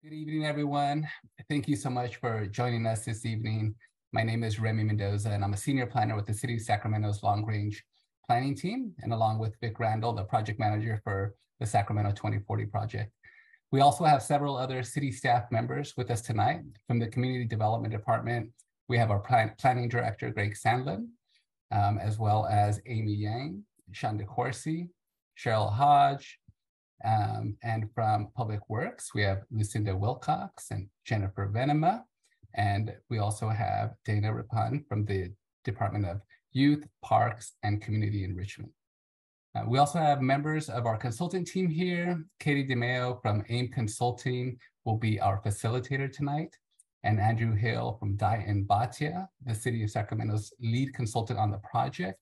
Good evening, everyone. Thank you so much for joining us this evening. My name is Remy Mendoza, and I'm a senior planner with the City of Sacramento's long-range planning team, and along with Vic Randall, the project manager for the Sacramento 2040 project. We also have several other city staff members with us tonight. From the Community Development Department, we have our planning director, Greg Sandlin, as well as Amy Yang, Sean DeCourcy, Cheryl Hodge, and from Public Works, we have Lucinda Wilcox and Jennifer Venema. And we also have Dana Rapun from the Department of Youth, Parks, and Community Enrichment. We also have members of our consultant team here. Katie DeMeo from AIM Consulting will be our facilitator tonight. And Andrew Hill from Dye and Bhatia, the City of Sacramento's lead consultant on the project,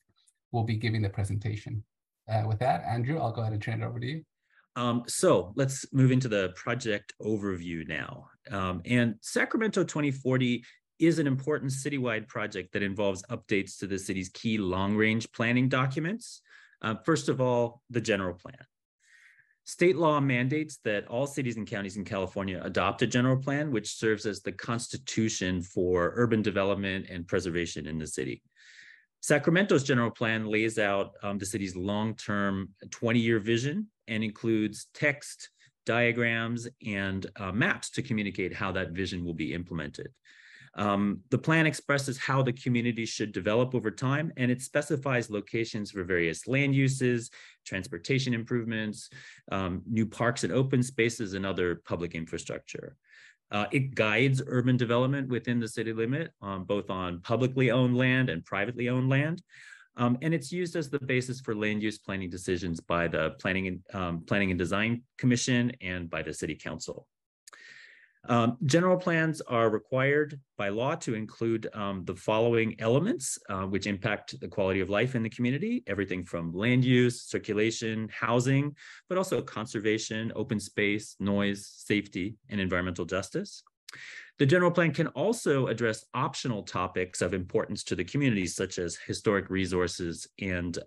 will be giving the presentation. With that, Andrew, I'll go ahead and turn it over to you. So let's move into the project overview now. And Sacramento 2040 is an important citywide project that involves updates to the city's key long-range planning documents. First of all, the general plan. State law mandates that all cities and counties in California adopt a general plan, which serves as the constitution for urban development and preservation in the city. Sacramento's general plan lays out the city's long-term 20-year vision and includes text, diagrams, and maps to communicate how that vision will be implemented. The plan expresses how the community should develop over time, and it specifies locations for various land uses, transportation improvements, new parks and open spaces, and other public infrastructure. It guides urban development within the city limit, both on publicly owned land and privately owned land. And it's used as the basis for land use planning decisions by the Planning and Design Commission and by the City Council. General plans are required by law to include the following elements, which impact the quality of life in the community, everything from land use, circulation, housing, but also conservation, open space, noise, safety, and environmental justice. The general plan can also address optional topics of importance to the community, such as historic resources and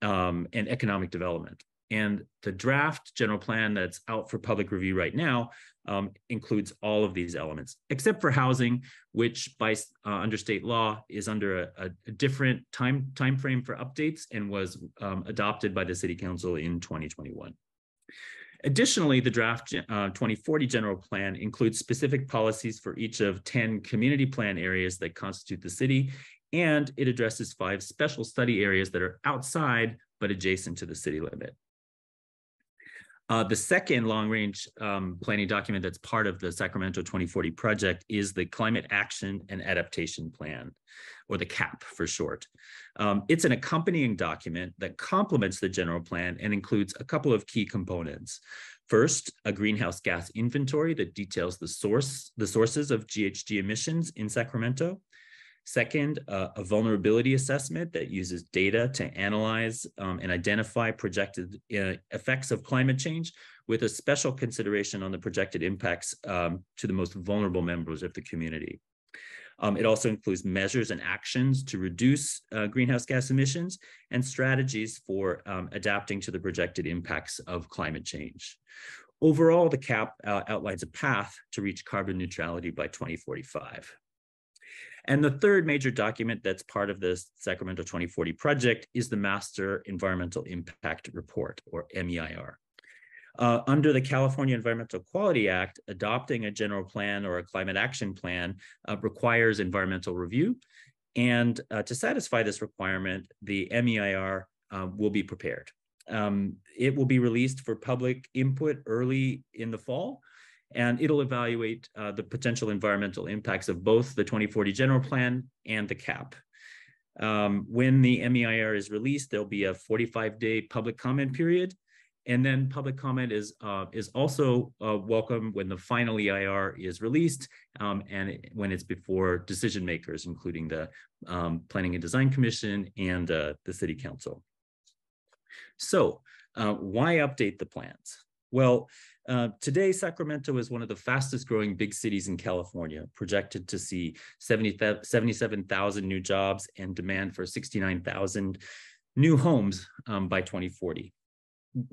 economic development. And the draft general plan that's out for public review right now includes all of these elements, except for housing, which by under state law is under a different time frame for updates and was adopted by the City Council in 2021. Additionally, the draft 2040 general plan includes specific policies for each of 10 community plan areas that constitute the city, and it addresses 5 special study areas that are outside but adjacent to the city limit. The second long-range planning document that's part of the Sacramento 2040 project is the Climate Action and Adaptation Plan, or the CAP for short. It's an accompanying document that complements the general plan and includes a couple of key components. First, a greenhouse gas inventory that details the sources of GHG emissions in Sacramento. Second, a vulnerability assessment that uses data to analyze and identify projected effects of climate change, with a special consideration on the projected impacts to the most vulnerable members of the community. It also includes measures and actions to reduce greenhouse gas emissions and strategies for adapting to the projected impacts of climate change. Overall, the CAP outlines a path to reach carbon neutrality by 2045. And the third major document that's part of the Sacramento 2040 project is the Master Environmental Impact Report, or MEIR. Under the California Environmental Quality Act, adopting a general plan or a climate action plan requires environmental review. And to satisfy this requirement, the MEIR will be prepared. It will be released for public input early in the fall, and it'll evaluate the potential environmental impacts of both the 2040 general plan and the CAP. When the MEIR is released, there'll be a 45-day public comment period. And then public comment is also welcome when the final EIR is released and when it's before decision makers, including the Planning and Design Commission and the City Council. So why update the plans? Well, today, Sacramento is one of the fastest growing big cities in California, projected to see 77,000 new jobs and demand for 69,000 new homes by 2040.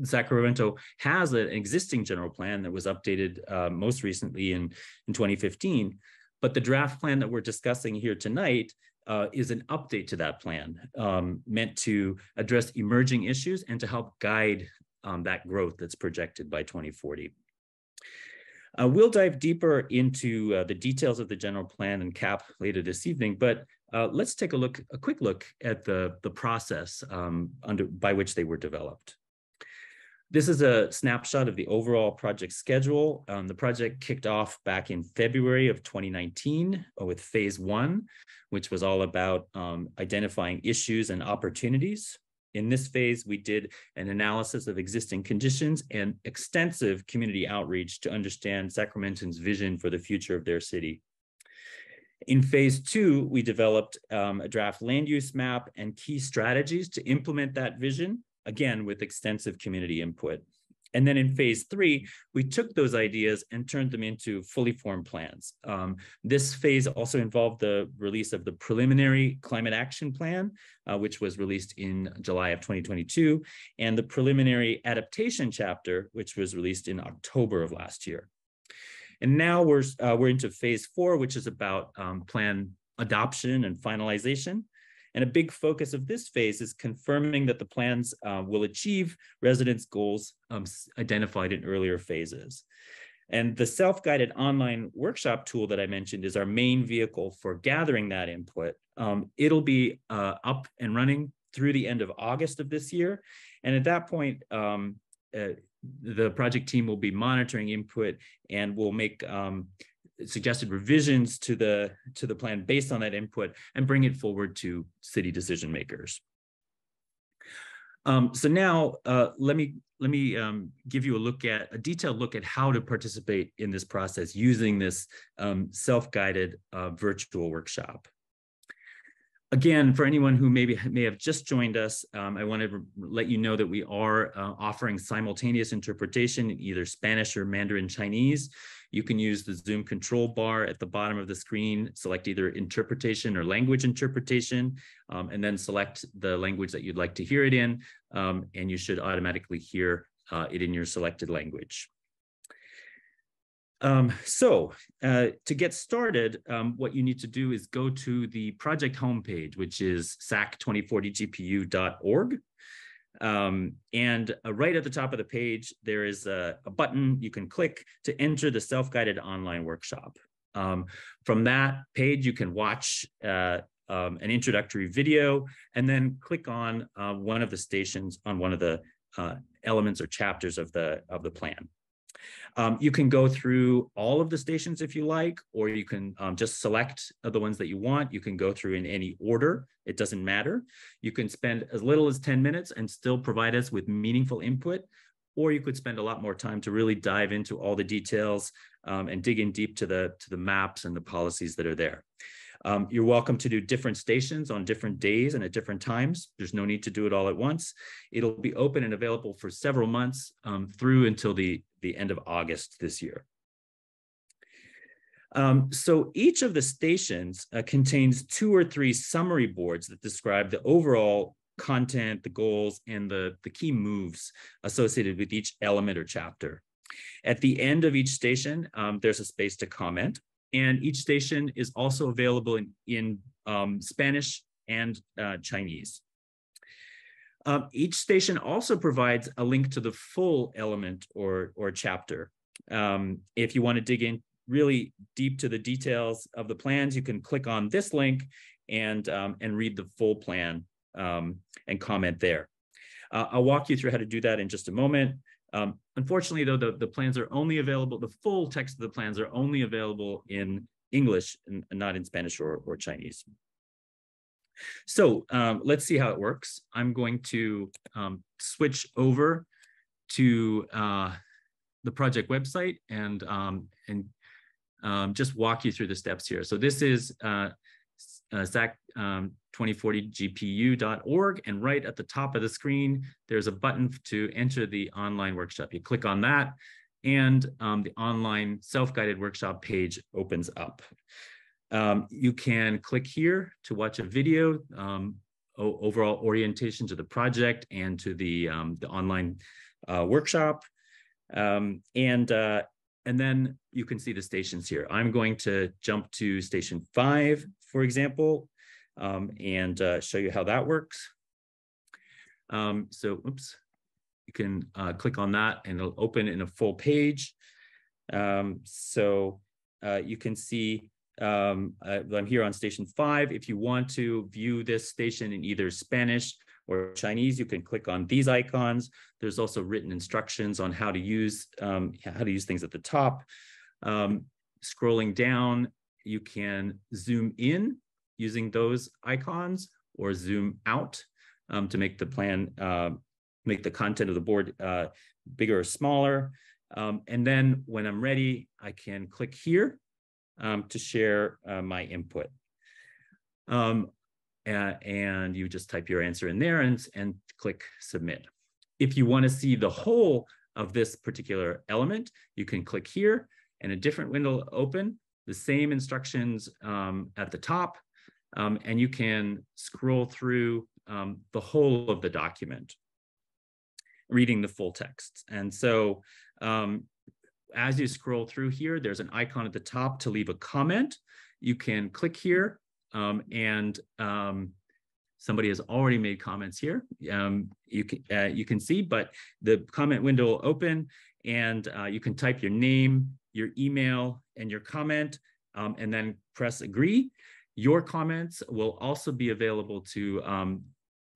Sacramento has an existing general plan that was updated most recently in 2015, but the draft plan that we're discussing here tonight is an update to that plan, meant to address emerging issues and to help guide that growth that's projected by 2040. We'll dive deeper into the details of the general plan and CAP later this evening, but let's take a quick look at the process by which they were developed. This is a snapshot of the overall project schedule. The project kicked off back in February of 2019 with phase 1, which was all about identifying issues and opportunities. In this phase, we did an analysis of existing conditions and extensive community outreach to understand Sacramentans' vision for the future of their city. In phase 2, we developed a draft land use map and key strategies to implement that vision, again, with extensive community input. And then in phase 3, we took those ideas and turned them into fully formed plans. This phase also involved the release of the preliminary climate action plan, which was released in July of 2022, and the preliminary adaptation chapter, which was released in October of last year. And now we're into phase 4, which is about plan adoption and finalization. And a big focus of this phase is confirming that the plans will achieve residents' goals identified in earlier phases. And the self-guided online workshop tool that I mentioned is our main vehicle for gathering that input. It'll be up and running through the end of August of this year. And at that point, the project team will be monitoring input and will make suggested revisions to the plan based on that input and bring it forward to city decision makers. So now let me give you a detailed look at how to participate in this process using this self-guided virtual workshop. Again, for anyone who may have just joined us, I want to let you know that we are offering simultaneous interpretation in either Spanish or Mandarin Chinese. You can use the Zoom control bar at the bottom of the screen, select either interpretation or language interpretation, and then select the language that you'd like to hear it in, and you should automatically hear it in your selected language. To get started, what you need to do is go to the project homepage, which is sac2040gpu.org. And right at the top of the page, there is a button you can click to enter the self-guided online workshop. From that page, you can watch an introductory video and then click on one of the stations on one of the elements or chapters of the plan. You can go through all of the stations if you like, or you can just select the ones that you want. You can go through in any order. It doesn't matter. You can spend as little as 10 minutes and still provide us with meaningful input, or you could spend a lot more time to really dive into all the details and dig in deep to the maps and the policies that are there. You're welcome to do different stations on different days and at different times. There's no need to do it all at once. It'll be open and available for several months through until the end of August this year. So each of the stations contains 2 or 3 summary boards that describe the overall content, the goals, and the key moves associated with each element or chapter. At the end of each station, there's a space to comment. And each station is also available in Spanish and Chinese. Each station also provides a link to the full element or chapter. If you want to dig in really deep to the details of the plans, you can click on this link and read the full plan and comment there. I'll walk you through how to do that in just a moment. Unfortunately, though, the plans are only available, the full text of the plans are only available in English and not in Spanish or Chinese. So let's see how it works. I'm going to switch over to the project website and just walk you through the steps here. So this is SAC2040gpu.org, and right at the top of the screen, there's a button to enter the online workshop. You click on that, and the online self-guided workshop page opens up. You can click here to watch a video, overall orientation to the project and to the online workshop. And then you can see the stations here. I'm going to jump to station 5, for example, and show you how that works. Oops, you can click on that and it'll open in a full page. You can see I'm here on station 5. If you want to view this station in either Spanish or Chinese, you can click on these icons. There's also written instructions on how to use things at the top. Scrolling down, you can zoom in using those icons or zoom out to make the plan, make the content of the board bigger or smaller. And then when I'm ready, I can click here to share my input. And you just type your answer in there and click submit. If you want to see the whole of this particular element, you can click here and a different window will open, the same instructions at the top, and you can scroll through the whole of the document, reading the full text. And so as you scroll through here, there's an icon at the top to leave a comment. You can click here and somebody has already made comments here. You can see, but the comment window will open and you can type your name, your email, and your comment, and then press agree. Your comments will also be available to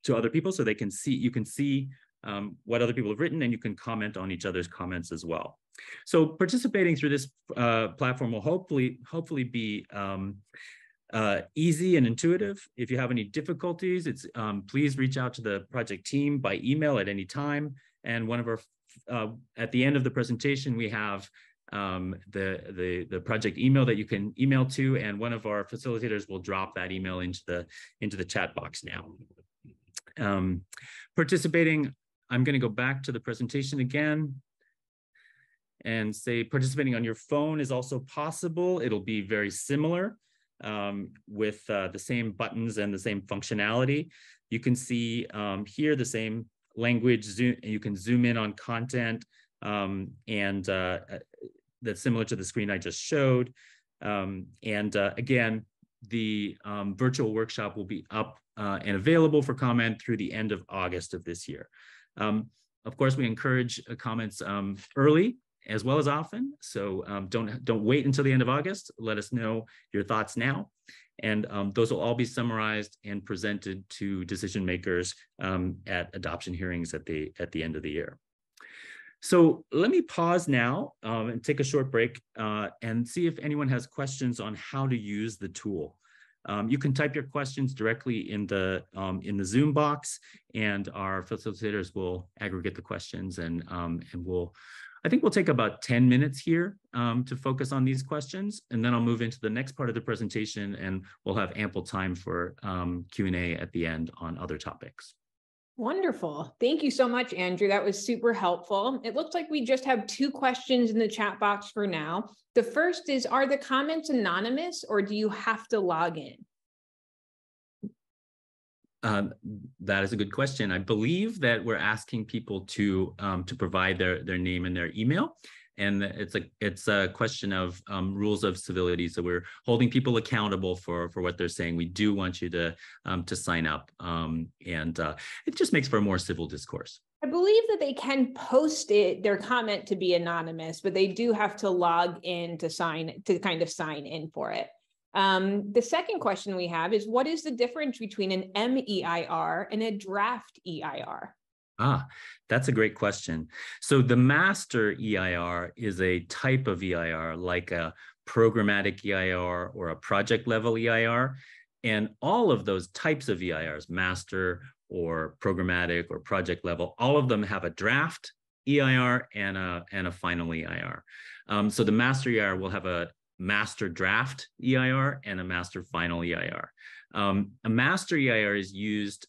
other people so they can see, you can see what other people have written, and you can comment on each other's comments as well. So participating through this platform will hopefully be easy and intuitive. If you have any difficulties, please reach out to the project team by email at any time. And one of our at the end of the presentation, we have the project email that you can email to, and one of our facilitators will drop that email into the chat box now. Participating, I'm going to go back to the presentation again and say participating on your phone is also possible. It'll be very similar with the same buttons and the same functionality. You can see here the same language, you can zoom in on content, and that's similar to the screen I just showed. Again, the virtual workshop will be up and available for comment through the end of August of this year. Of course, we encourage comments early as well as often. So don't wait until the end of August. Let us know your thoughts now. And those will all be summarized and presented to decision makers at adoption hearings at the end of the year. So let me pause now and take a short break and see if anyone has questions on how to use the tool. You can type your questions directly in the Zoom box, and our facilitators will aggregate the questions, and I think we'll take about 10 minutes here to focus on these questions, and then I'll move into the next part of the presentation, and we'll have ample time for Q&A at the end on other topics. Wonderful. Thank you so much, Andrew. That was super helpful. It looks like we just have 2 questions in the chat box for now. The first is, are the comments anonymous or do you have to log in? That is a good question. I believe that we're asking people to provide their name and their email. And it's a question of rules of civility. So we're holding people accountable for what they're saying. We do want you to sign up, and it just makes for a more civil discourse. I believe that they can post their comment to be anonymous, but they do have to log in to kind of sign in for it. The second question we have is, what is the difference between an MEIR and a draft EIR? That's a great question. So the master EIR is a type of EIR, like a programmatic EIR or a project level EIR. And all of those types of EIRs, master or programmatic or project level, all of them have a draft EIR and a final EIR. So the master EIR will have a master draft EIR and a master final EIR. A master EIR is used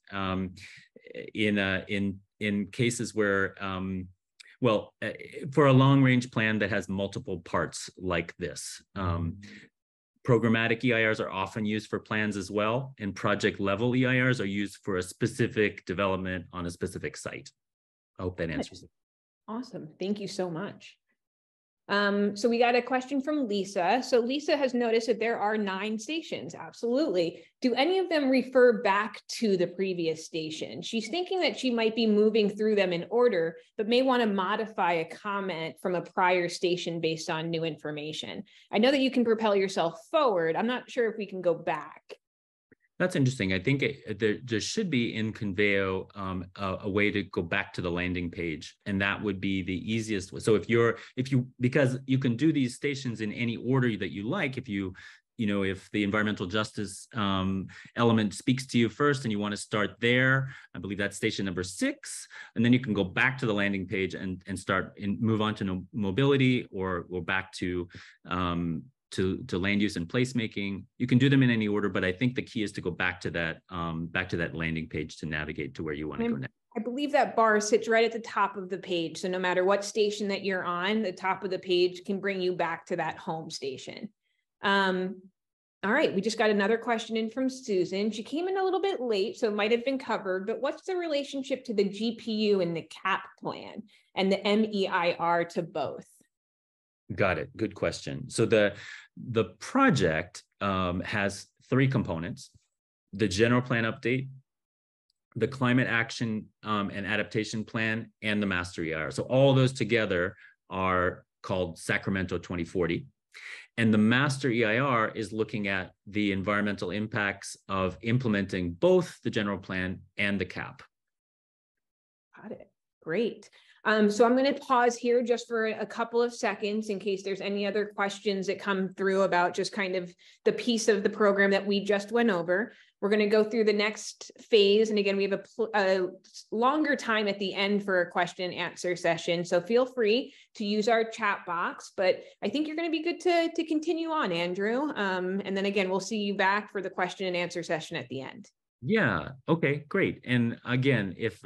in cases where, for a long-range plan that has multiple parts like this. Programmatic EIRs are often used for plans as well, and project-level EIRs are used for a specific development on a specific site. I hope that answers it. Awesome. Thank you so much. So we got a question from Lisa. So Lisa has noticed that there are 9 stations. Absolutely. Do any of them refer back to the previous station? She's thinking that she might be moving through them in order, but may want to modify a comment from a prior station based on new information. I know that you can propel yourself forward. I'm not sure if we can go back. That's interesting. I think there should be in Conveo a way to go back to the landing page, and that would be the easiest way. So because you can do these stations in any order that you like. If the environmental justice element speaks to you first and you want to start there, I believe that's station number 6, and then you can go back to the landing page and move on to mobility or back to land use and placemaking. You can do them in any order, but I think the key is to go back to that landing page to navigate to where you want to go next. I believe that bar sits right at the top of the page. So no matter what station that you're on, the top of the page can bring you back to that home station. All right, we just got another question in from Susan. She came in a little bit late, so it might have been covered, but what's the relationship to the GPU and the CAP plan and the MEIR to both? Got it. Good question. So the project has 3 components: the general plan update, the climate action and adaptation plan, and the master EIR. So all those together are called Sacramento 2040. And the master EIR is looking at the environmental impacts of implementing both the general plan and the CAP. Got it. Great. So I'm going to pause here just for a couple of seconds in case there's any other questions that come through about just kind of the piece of the program that we just went over. We're going to go through the next phase. And again, we have a longer time at the end for a question and answer session. So feel free to use our chat box, but I think you're going to be good to continue on, Andrew. And then again, we'll see you back for the question and answer session at the end. Yeah. Okay, great. And again, if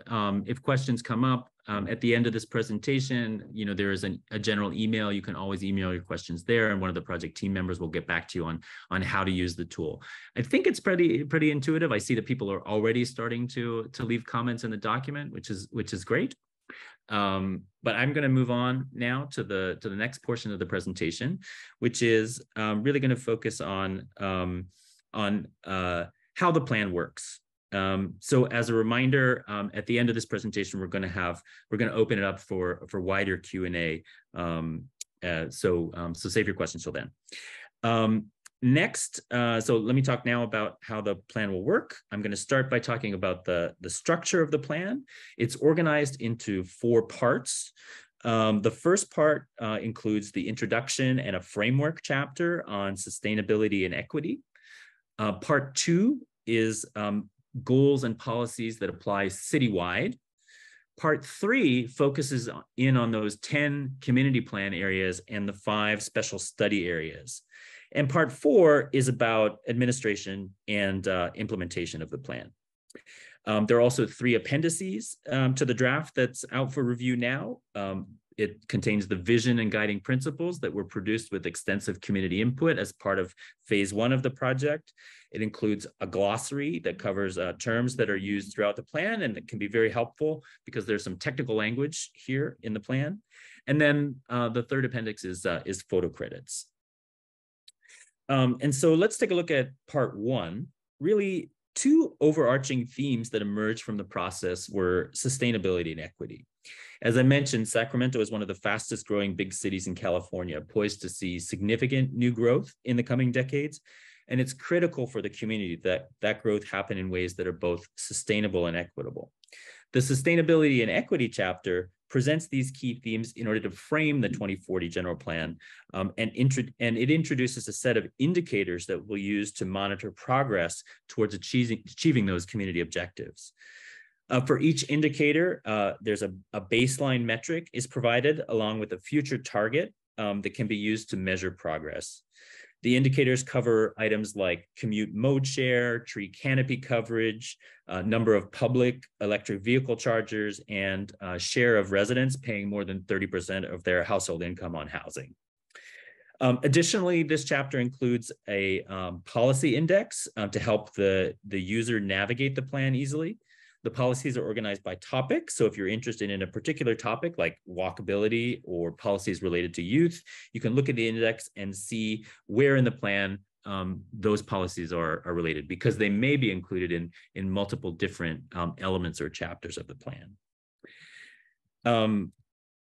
questions come up at the end of this presentation, there is a general email. You can always email your questions there, and one of the project team members will get back to you on how to use the tool. I think it's pretty intuitive. I see that people are already starting to leave comments in the document, which is great. But I'm going to move on now to the next portion of the presentation, which is really going to focus on how the plan works. So as a reminder, at the end of this presentation, we're going to open it up for wider Q&A. So save your questions till then. Next, so let me talk now about how the plan will work. I'm going to start by talking about the structure of the plan. It's organized into 4 parts. The first part includes the introduction and a framework chapter on sustainability and equity. Part 2 is goals and policies that apply citywide. Part 3 focuses in on those 10 community plan areas and the 5 special study areas. And part 4 is about administration and implementation of the plan. There are also 3 appendices to the draft that's out for review now. It contains the vision and guiding principles that were produced with extensive community input as part of phase 1 of the project. It includes a glossary that covers terms that are used throughout the plan, and that can be very helpful because there's some technical language here in the plan. And then the third appendix is photo credits. And so let's take a look at part 1. Really, 2 overarching themes that emerged from the process were sustainability and equity. As I mentioned, Sacramento is one of the fastest growing big cities in California, poised to see significant new growth in the coming decades. And it's critical for the community that growth happen in ways that are both sustainable and equitable. The sustainability and equity chapter presents these key themes in order to frame the 2040 general plan, and it introduces a set of indicators that we'll use to monitor progress towards achieving those community objectives. For each indicator, there's a baseline metric is provided along with a future target that can be used to measure progress. The indicators cover items like commute mode share, tree canopy coverage, number of public electric vehicle chargers, and share of residents paying more than 30% of their household income on housing. Additionally, this chapter includes a policy index to help the user navigate the plan easily. The policies are organized by topic. So if you're interested in a particular topic like walkability or policies related to youth, you can look at the index and see where in the plan those policies are related, because they may be included in multiple different elements or chapters of the plan.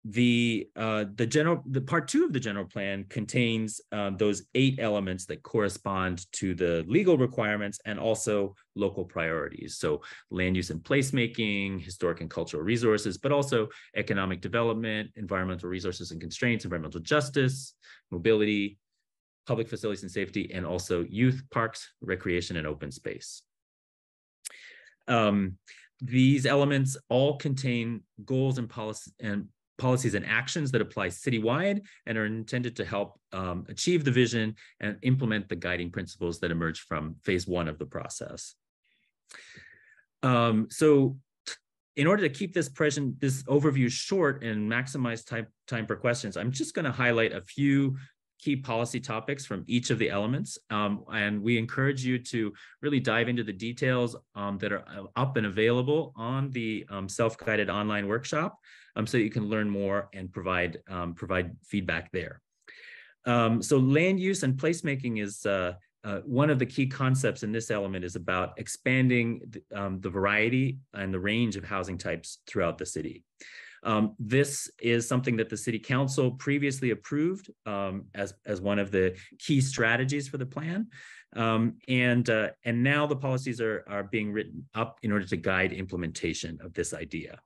The part 2 of the general plan contains those 8 elements that correspond to the legal requirements and also local priorities. So land use and placemaking, historic and cultural resources, but also economic development, environmental resources and constraints, environmental justice, mobility, public facilities and safety, and also youth, parks, recreation, and open space. These elements all contain goals and policies and actions that apply citywide and are intended to help achieve the vision and implement the guiding principles that emerge from phase 1 of the process. So in order to keep this overview short and maximize time for questions, I'm just going to highlight a few key policy topics from each of the elements. And we encourage you to really dive into the details that are up and available on the self-guided online workshop so that you can learn more and provide feedback there. So land use and placemaking is one of the key concepts in this element is about expanding the variety and the range of housing types throughout the city. This is something that the City Council previously approved as one of the key strategies for the plan. And now the policies are being written up in order to guide implementation of this idea.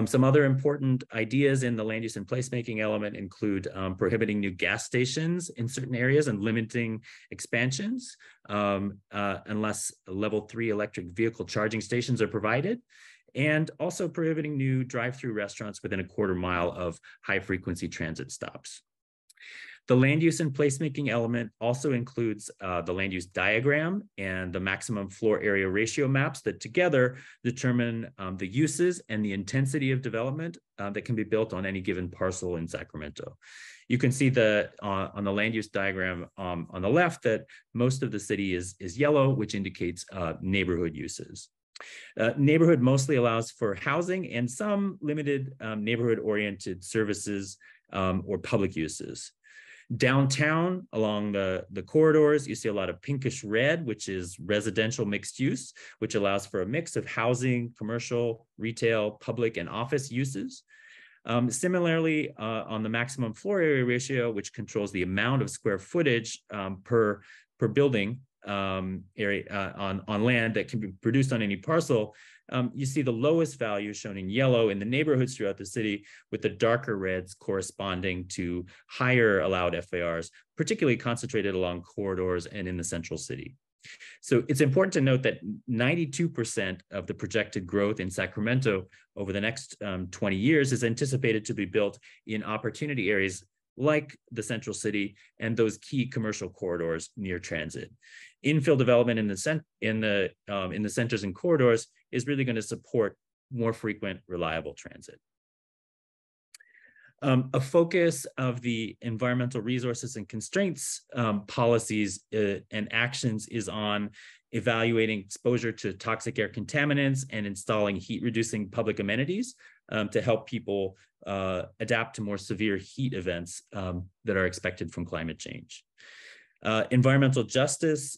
Some other important ideas in the land use and placemaking element include prohibiting new gas stations in certain areas and limiting expansions unless level 3 electric vehicle charging stations are provided, and also prohibiting new drive-through restaurants within a quarter mile of high-frequency transit stops. The land use and placemaking element also includes the land use diagram and the maximum floor area ratio maps that together determine the uses and the intensity of development that can be built on any given parcel in Sacramento. You can see on the land use diagram on the left that most of the city is yellow, which indicates neighborhood uses. Neighborhood mostly allows for housing and some limited neighborhood-oriented services or public uses. Downtown, along the corridors, you see a lot of pinkish red, which is residential mixed use, which allows for a mix of housing, commercial, retail, public, and office uses. Similarly, on the maximum floor area ratio, which controls the amount of square footage per building, area on land that can be produced on any parcel, you see the lowest value shown in yellow in the neighborhoods throughout the city, with the darker reds corresponding to higher allowed FARs, particularly concentrated along corridors and in the central city. So it's important to note that 92% of the projected growth in Sacramento over the next 20 years is anticipated to be built in opportunity areas like the central city and those key commercial corridors near transit. Infill development in the centers and corridors is really going to support more frequent, reliable transit. A focus of the environmental resources and constraints policies and actions is on evaluating exposure to toxic air contaminants and installing heat-reducing public amenities to help people adapt to more severe heat events that are expected from climate change. Environmental justice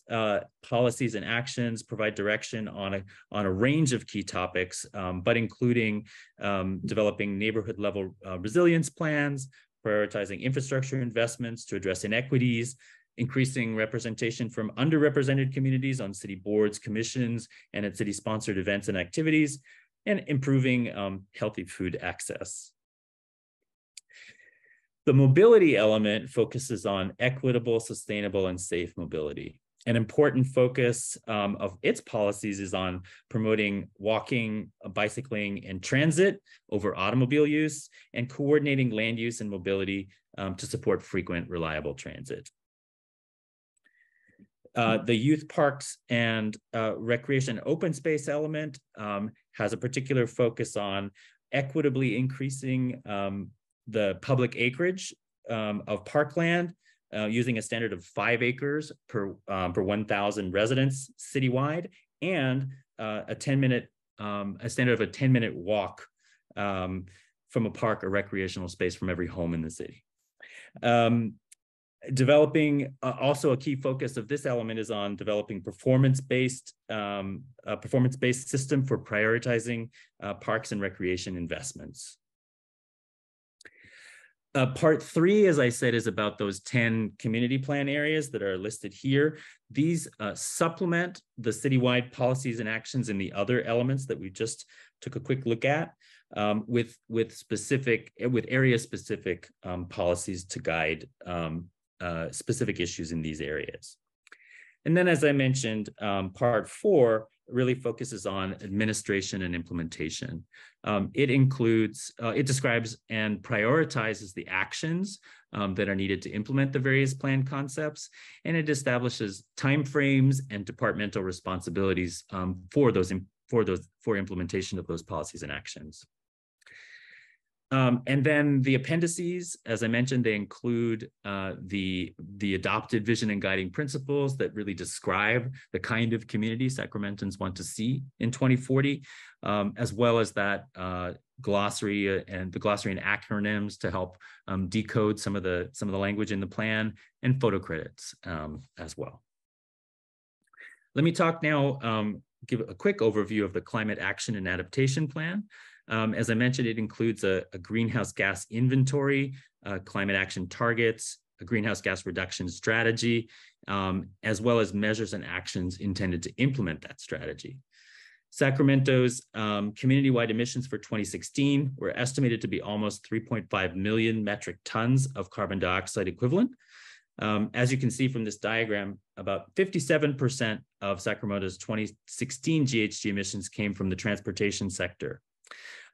policies and actions provide direction on a range of key topics, but including developing neighborhood level resilience plans, prioritizing infrastructure investments to address inequities, increasing representation from underrepresented communities on city boards, commissions, and at city-sponsored events and activities, and improving healthy food access. The mobility element focuses on equitable, sustainable, and safe mobility. An important focus of its policies is on promoting walking, bicycling, and transit over automobile use, and coordinating land use and mobility to support frequent, reliable transit. The youth parks and recreation open space element has a particular focus on equitably increasing the public acreage of parkland using a standard of 5 acres per 1,000 residents citywide, and a 10-minute a standard of a 10-minute walk from a park or recreational space from every home in the city. Developing also a key focus of this element is on developing performance-based system for prioritizing parks and recreation investments. Part 3, as I said, is about those 10 community plan areas that are listed here. These supplement the citywide policies and actions in the other elements that we just took a quick look at, with area-specific policies to guide specific issues in these areas. And then, as I mentioned, part 4 really focuses on administration and implementation. It describes and prioritizes the actions that are needed to implement the various plan concepts, and it establishes timeframes and departmental responsibilities for implementation of those policies and actions. And then the appendices, as I mentioned, they include the adopted vision and guiding principles that really describe the kind of community Sacramentans want to see in 2040, as well as that glossary and acronyms to help decode some of the language in the plan, and photo credits as well. Let me talk now, give a quick overview of the Climate Action and Adaptation Plan. As I mentioned, it includes a greenhouse gas inventory, climate action targets, a greenhouse gas reduction strategy, as well as measures and actions intended to implement that strategy. Sacramento's community-wide emissions for 2016 were estimated to be almost 3.5 million metric tons of carbon dioxide equivalent. As you can see from this diagram, about 57% of Sacramento's 2016 GHG emissions came from the transportation sector.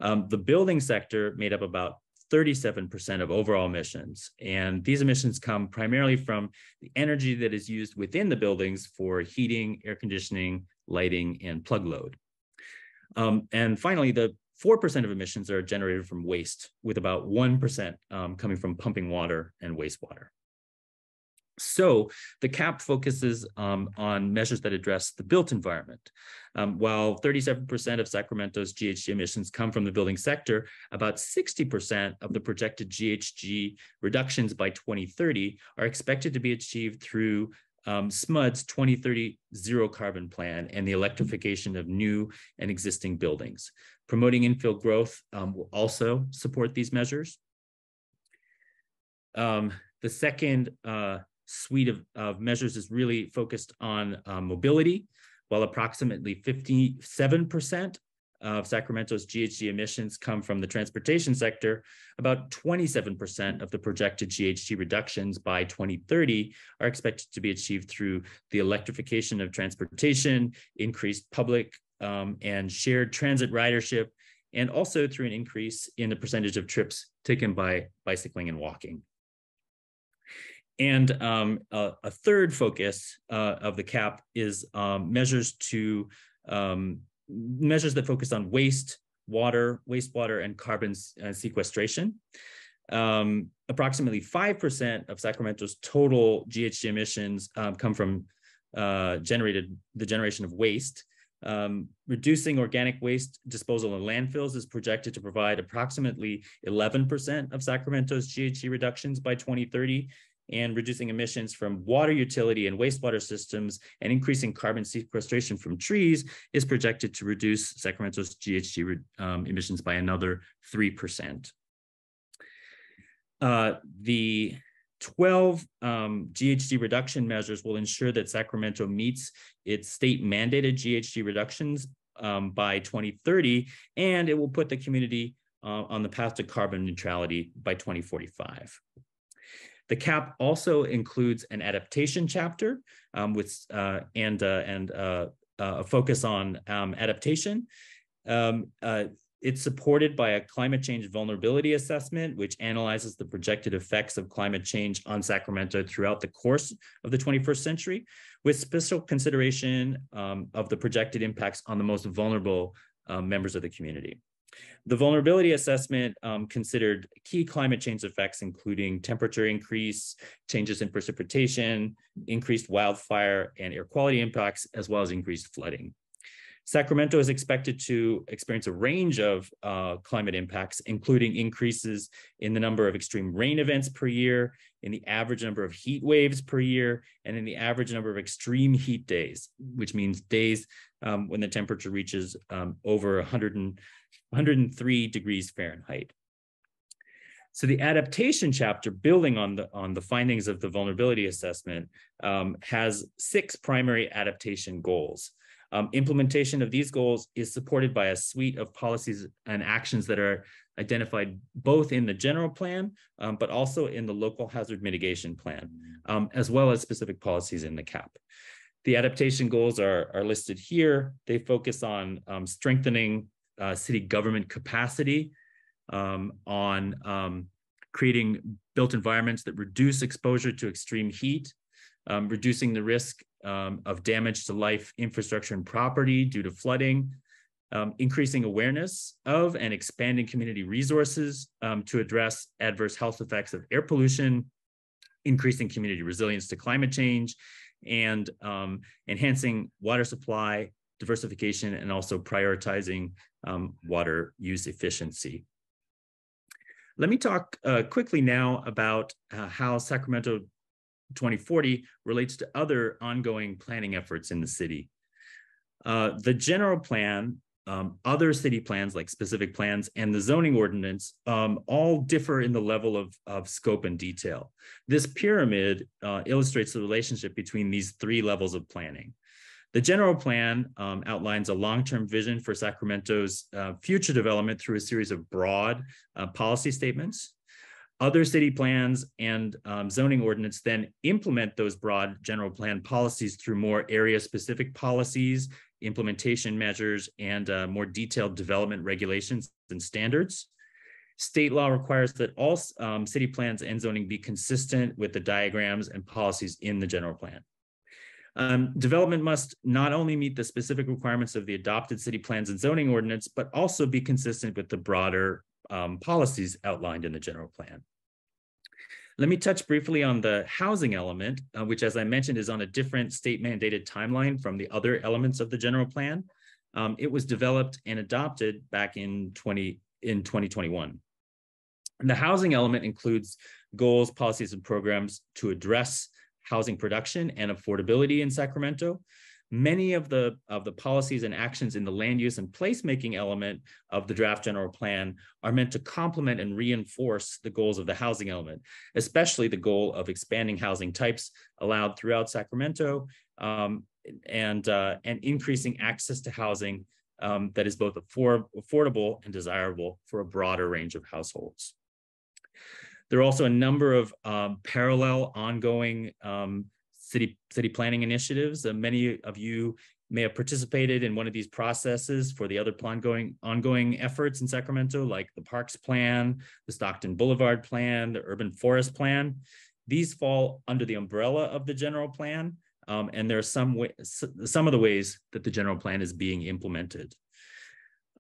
The building sector made up about 37% of overall emissions, and these emissions come primarily from the energy that is used within the buildings for heating, air conditioning, lighting, and plug load. And finally, the 4% of emissions are generated from waste, with about 1% coming from pumping water and wastewater. So the CAP focuses on measures that address the built environment. While 37% of Sacramento's GHG emissions come from the building sector, about 60% of the projected GHG reductions by 2030 are expected to be achieved through SMUD's 2030 zero carbon plan and the electrification of new and existing buildings. Promoting infill growth will also support these measures. The second suite of measures is really focused on mobility. While approximately 57% of Sacramento's GHG emissions come from the transportation sector, about 27% of the projected GHG reductions by 2030 are expected to be achieved through the electrification of transportation, increased public and shared transit ridership, and also through an increase in the percentage of trips taken by bicycling and walking. And a third focus of the CAP is measures that focus on waste, wastewater, and carbon sequestration. Approximately 5% of Sacramento's total GHG emissions come from the generation of waste. Reducing organic waste disposal in landfills is projected to provide approximately 11% of Sacramento's GHG reductions by 2030. And reducing emissions from water utility and wastewater systems and increasing carbon sequestration from trees is projected to reduce Sacramento's GHG emissions by another 3%. The 12 GHG reduction measures will ensure that Sacramento meets its state mandated GHG reductions by 2030, and it will put the community on the path to carbon neutrality by 2045. The CAP also includes an adaptation chapter and a focus on adaptation. It's supported by a climate change vulnerability assessment, which analyzes the projected effects of climate change on Sacramento throughout the course of the 21st century, with special consideration of the projected impacts on the most vulnerable members of the community. The vulnerability assessment considered key climate change effects, including temperature increase, changes in precipitation, increased wildfire and air quality impacts, as well as increased flooding. Sacramento is expected to experience a range of climate impacts, including increases in the number of extreme rain events per year, in the average number of heat waves per year, and in the average number of extreme heat days, which means days when the temperature reaches over 103 degrees Fahrenheit. So the adaptation chapter, building on the findings of the vulnerability assessment, has 6 primary adaptation goals. Implementation of these goals is supported by a suite of policies and actions that are identified both in the general plan, but also in the local hazard mitigation plan, as well as specific policies in the CAP. The adaptation goals are listed here. They focus on strengthening city government capacity, on creating built environments that reduce exposure to extreme heat, reducing the risk of damage to life, infrastructure, and property due to flooding, increasing awareness of and expanding community resources to address adverse health effects of air pollution, increasing community resilience to climate change, and enhancing water supply, diversification, and also prioritizing water use efficiency. Let me talk quickly now about how Sacramento 2040 relates to other ongoing planning efforts in the city. The general plan, other city plans like specific plans, and the zoning ordinance all differ in the level of scope and detail. This pyramid illustrates the relationship between these 3 levels of planning. The general plan outlines a long-term vision for Sacramento's future development through a series of broad policy statements. Other city plans and zoning ordinance then implement those broad general plan policies through more area-specific policies, implementation measures, and more detailed development regulations and standards. State law requires that all city plans and zoning be consistent with the diagrams and policies in the general plan. Development must not only meet the specific requirements of the adopted city plans and zoning ordinance, but also be consistent with the broader policies outlined in the general plan. Let me touch briefly on the housing element, which, as I mentioned, is on a different state-mandated timeline from the other elements of the general plan. It was developed and adopted back in 2021. And the housing element includes goals, policies, and programs to address housing production and affordability in Sacramento. Many of the policies and actions in the land use and placemaking element of the draft general plan are meant to complement and reinforce the goals of the housing element, especially the goal of expanding housing types allowed throughout Sacramento and increasing access to housing that is both affordable and desirable for a broader range of households. There are also a number of parallel ongoing city planning initiatives. Many of you may have participated in one of these processes for the other ongoing efforts in Sacramento, like the Parks Plan, the Stockton Boulevard Plan, the Urban Forest Plan. These fall under the umbrella of the general plan, and there are some of the ways that the general plan is being implemented.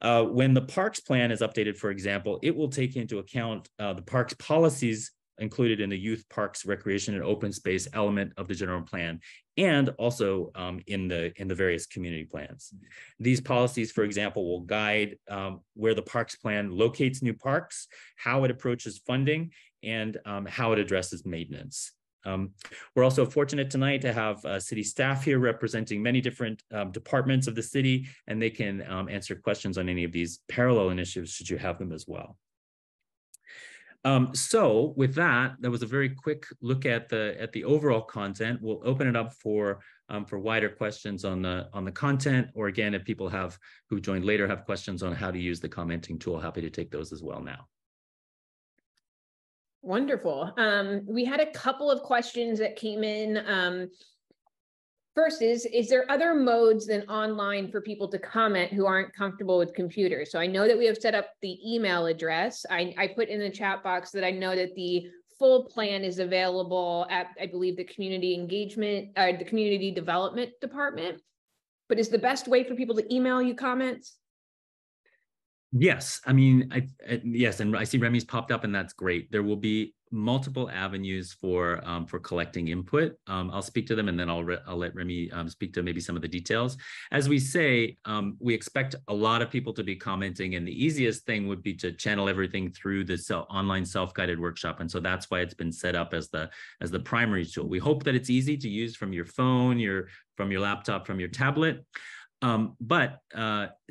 When the Parks Plan is updated, for example, it will take into account the parks policies included in the youth, parks, recreation, and open space element of the general plan, and also in the various community plans. These policies, for example, will guide where the Parks Plan locates new parks, how it approaches funding, and how it addresses maintenance. We're also fortunate tonight to have city staff here representing many different departments of the city, and they can answer questions on any of these parallel initiatives should you have them as well. So with that was a very quick look at the overall content. We'll open it up for wider questions on the content, or again, if people who joined later have questions on how to use the commenting tool, happy to take those as well now. Wonderful. We had a couple of questions that came in. First is there other modes than online for people to comment who aren't comfortable with computers? So I know that we have set up the email address. I put in the chat box that I know that the full plan is available at, I believe, the community engagement, the community development department. But is the best way for people to email you comments? Yes, I mean, yes, and I see Remy's popped up, and that's great. There will be multiple avenues for collecting input. I'll speak to them, and then I'll let Remy speak to maybe some of the details. As we say, we expect a lot of people to be commenting, and the easiest thing would be to channel everything through the online self-guided workshop. And so that's why it's been set up as the primary tool. We hope that it's easy to use from your phone, from your laptop, from your tablet. But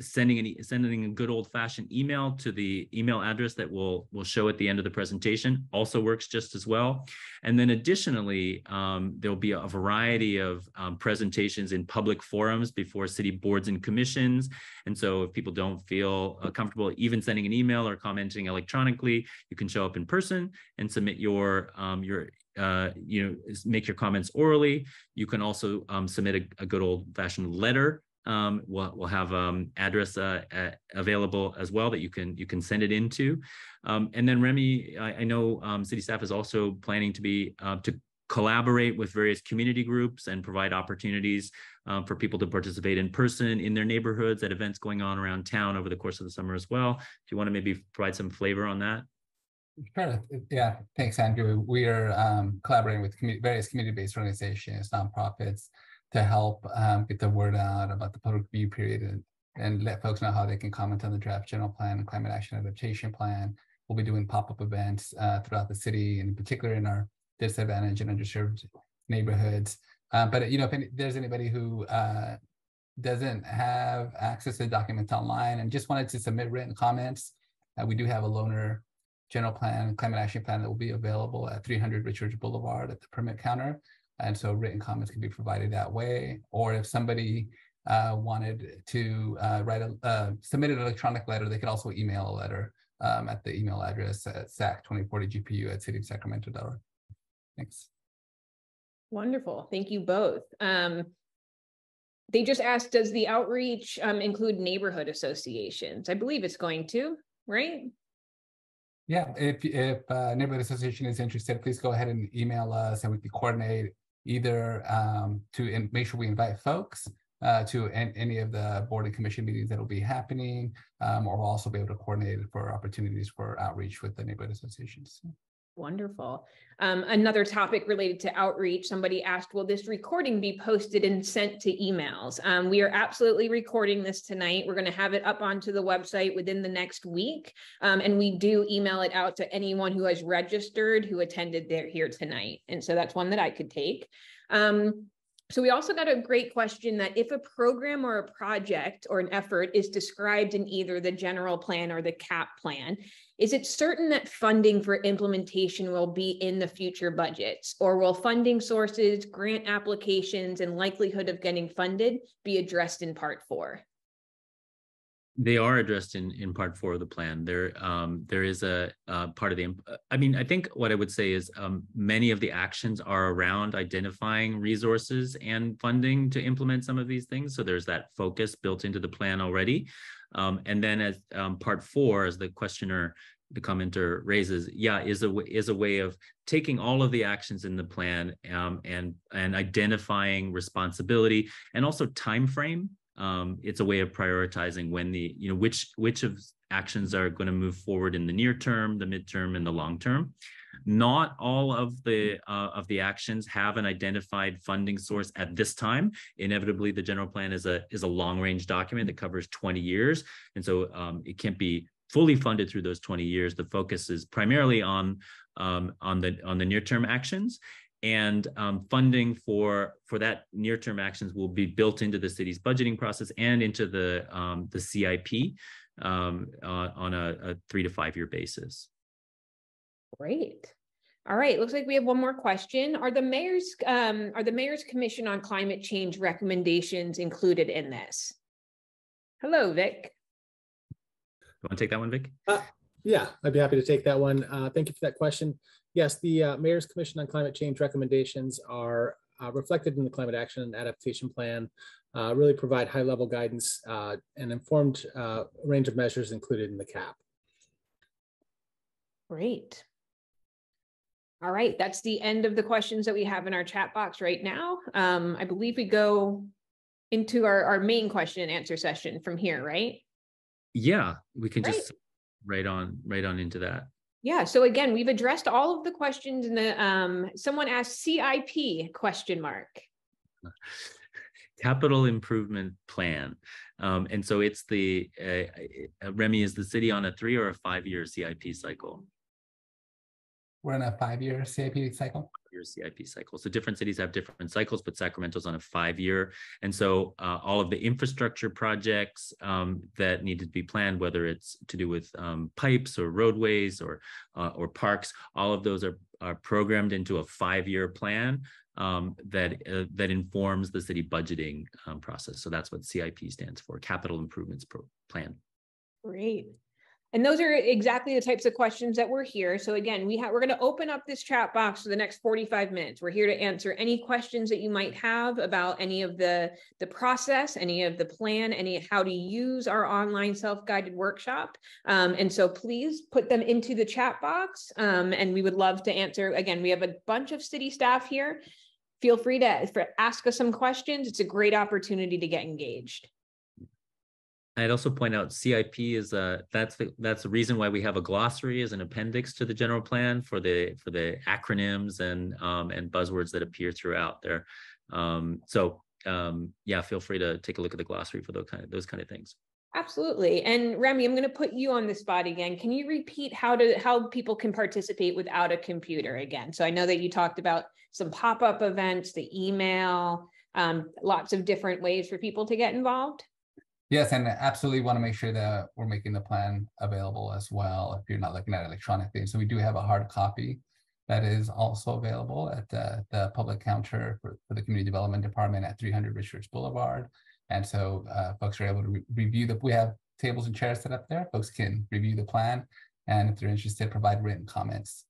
sending a good old-fashioned email to the email address that we'll show at the end of the presentation also works just as well. And then additionally, there'll be a variety of presentations in public forums before city boards and commissions. And so if people don't feel comfortable even sending an email or commenting electronically, you can show up in person and submit make your comments orally. You can also submit a good old-fashioned letter. We'll have address available as well that you can send it into. And then Remy, I know city staff is also planning to collaborate with various community groups and provide opportunities for people to participate in person in their neighborhoods at events going on around town over the course of the summer as well. Do you want to maybe provide some flavor on that? Sure. Yeah, thanks, Andrew. We are collaborating with various community-based organizations, nonprofits, to help get the word out about the public review period and let folks know how they can comment on the draft general plan and climate action adaptation plan. We'll be doing pop-up events throughout the city, and in particular in our disadvantaged and underserved neighborhoods. But if there's anybody who doesn't have access to the documents online and just wanted to submit written comments, we do have a loaner general plan and climate action plan that will be available at 300 Richards Boulevard at the permit counter. And so written comments can be provided that way. Or if somebody wanted to submit an electronic letter, they could also email a letter at the email address at sac2040gpu@cityofsacramento.org. Thanks. Wonderful. Thank you both. They just asked, does the outreach include neighborhood associations? I believe it's going to, right? Yeah, if neighborhood association is interested, please go ahead and email us, and we can coordinate either to make sure we invite folks to any of the board and commission meetings that will be happening, or we'll also be able to coordinate for opportunities for outreach with the neighborhood associations. Wonderful. Another topic related to outreach, somebody asked, will this recording be posted and sent to emails? We are absolutely recording this tonight. We're going to have it up onto the website within the next week. And we do email it out to anyone who has registered who attended here tonight. And so that's one that I could take. So we also got a great question that if a program or a project or an effort is described in either the general plan or the CAP plan, is it certain that funding for implementation will be in the future budgets, or will funding sources, grant applications, and likelihood of getting funded be addressed in Part 4? They are addressed in Part 4 of the plan. There is a part of the, I think what I would say is many of the actions are around identifying resources and funding to implement some of these things. So there's that focus built into the plan already. And then as Part 4, as the commenter raises, is a way of taking all of the actions in the plan and identifying responsibility and also time frame. It's a way of prioritizing when which of actions are going to move forward in the near term, the midterm, and the long term. Not all of the actions have an identified funding source at this time. Inevitably, the general plan is a long range document that covers 20 years, and so it can't be fully funded through those 20 years. The focus is primarily on the near term actions. And funding for that near-term actions will be built into the city's budgeting process and into the CIP on a 3 to 5 year basis. Great. All right. Looks like we have one more question. Are the mayor's Commission on Climate Change recommendations included in this? Hello, Vic. You want to take that one, Vic? Yeah, I'd be happy to take that one. Thank you for that question. Yes, the Mayor's Commission on Climate Change recommendations are reflected in the Climate Action and Adaptation Plan, really provide high-level guidance and informed range of measures included in the CAP. Great. All right, that's the end of the questions that we have in our chat box right now. I believe we go into our main question and answer session from here, right? Yeah, we can just right on into that. Yeah, so again, we've addressed all of the questions in the, someone asked CIP question mark. Capital Improvement Plan. And so it's the, Remy, is the city on a 3 or a 5-year CIP cycle? We're in a 5-year CIP cycle. Your CIP cycle. So different cities have different cycles, but Sacramento's on a 5-year. And so all of the infrastructure projects that need to be planned, whether it's to do with pipes or roadways or parks, all of those are programmed into a 5-year plan that informs the city budgeting process. So that's what CIP stands for, Capital Improvements Plan. Great. And those are exactly the types of questions that we're here. So again, we're going to open up this chat box for the next 45 minutes. We're here to answer any questions that you might have about any of the process, any of the plan, how to use our online self-guided workshop. And so please put them into the chat box. And we would love to answer. Again, we have a bunch of city staff here. Feel free to ask us some questions. It's a great opportunity to get engaged. I'd also point out CIP is that's the reason why we have a glossary as an appendix to the general plan for the acronyms and buzzwords that appear throughout there. Yeah, feel free to take a look at the glossary for those kind of things. Absolutely. And Remy, I'm going to put you on the spot again. Can you repeat how people can participate without a computer again? So I know that you talked about some pop-up events, the email, lots of different ways for people to get involved. Yes, and absolutely want to make sure that we're making the plan available as well if you're not looking at electronic things. So we do have a hard copy that is also available at the public counter for the Community Development Department at 300 Richards Boulevard. And so folks are able to review we have tables and chairs set up there. Folks can review the plan, and if they're interested, provide written comments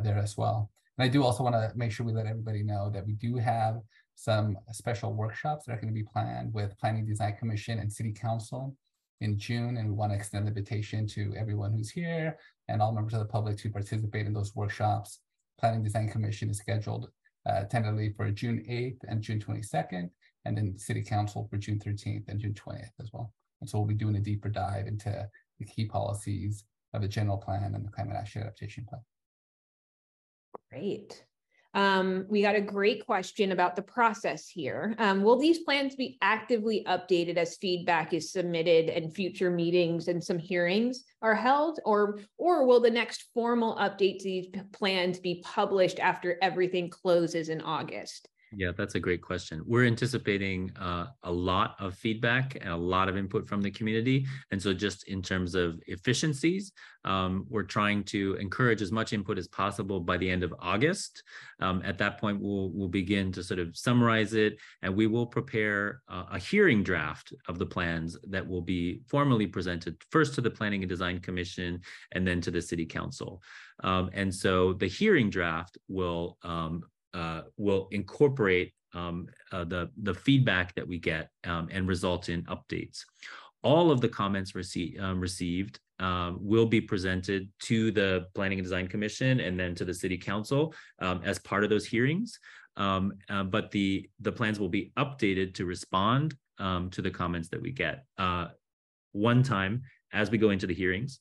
there as well. And I do also want to make sure we let everybody know that we do have some special workshops that are going to be planned with Planning Design Commission and City Council in June. And we want to extend the invitation to everyone who's here and all members of the public to participate in those workshops. Planning Design Commission is scheduled tentatively for June 8th and June 22nd, and then City Council for June 13th and June 20th as well. And so we'll be doing a deeper dive into the key policies of the general plan and the climate action adaptation plan. Great. We got a great question about the process here. Will these plans be actively updated as feedback is submitted and future meetings and some hearings are held, or will the next formal update to these plans be published after everything closes in August? Yeah, that's a great question. We're anticipating a lot of feedback and a lot of input from the community. And so just in terms of efficiencies, we're trying to encourage as much input as possible by the end of August. At that point, we'll begin to sort of summarize it, and we will prepare a hearing draft of the plans that will be formally presented first to the Planning and Design Commission and then to the City Council. And so the hearing draft will incorporate the feedback that we get and result in updates. All of the comments received will be presented to the Planning and Design Commission and then to the City Council as part of those hearings. But the plans will be updated to respond to the comments that we get one time as we go into the hearings.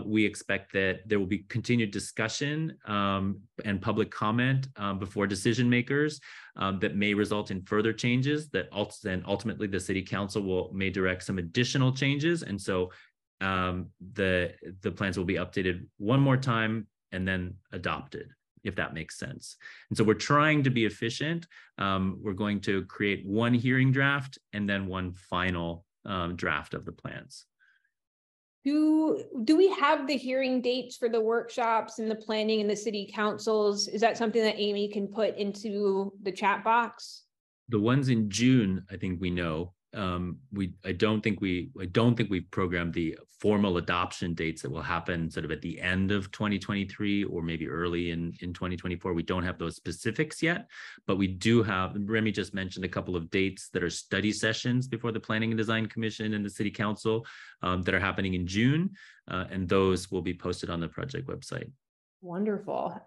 We expect that there will be continued discussion and public comment before decision makers that may result in further changes that ultimately the City Council may direct some additional changes. And so the plans will be updated one more time and then adopted, if that makes sense. And so we're trying to be efficient. We're going to create one hearing draft and then one final draft of the plans. Do we have the hearing dates for the workshops and the planning and the city councils? Is that something that Amy can put into the chat box? The ones in June, I think we know. I don't think we've programmed the formal adoption dates that will happen sort of at the end of 2023 or maybe early in 2024. We don't have those specifics yet, but we do have, Remy just mentioned a couple of dates that are study sessions before the Planning and Design Commission and the City Council that are happening in June, and those will be posted on the project website. Wonderful.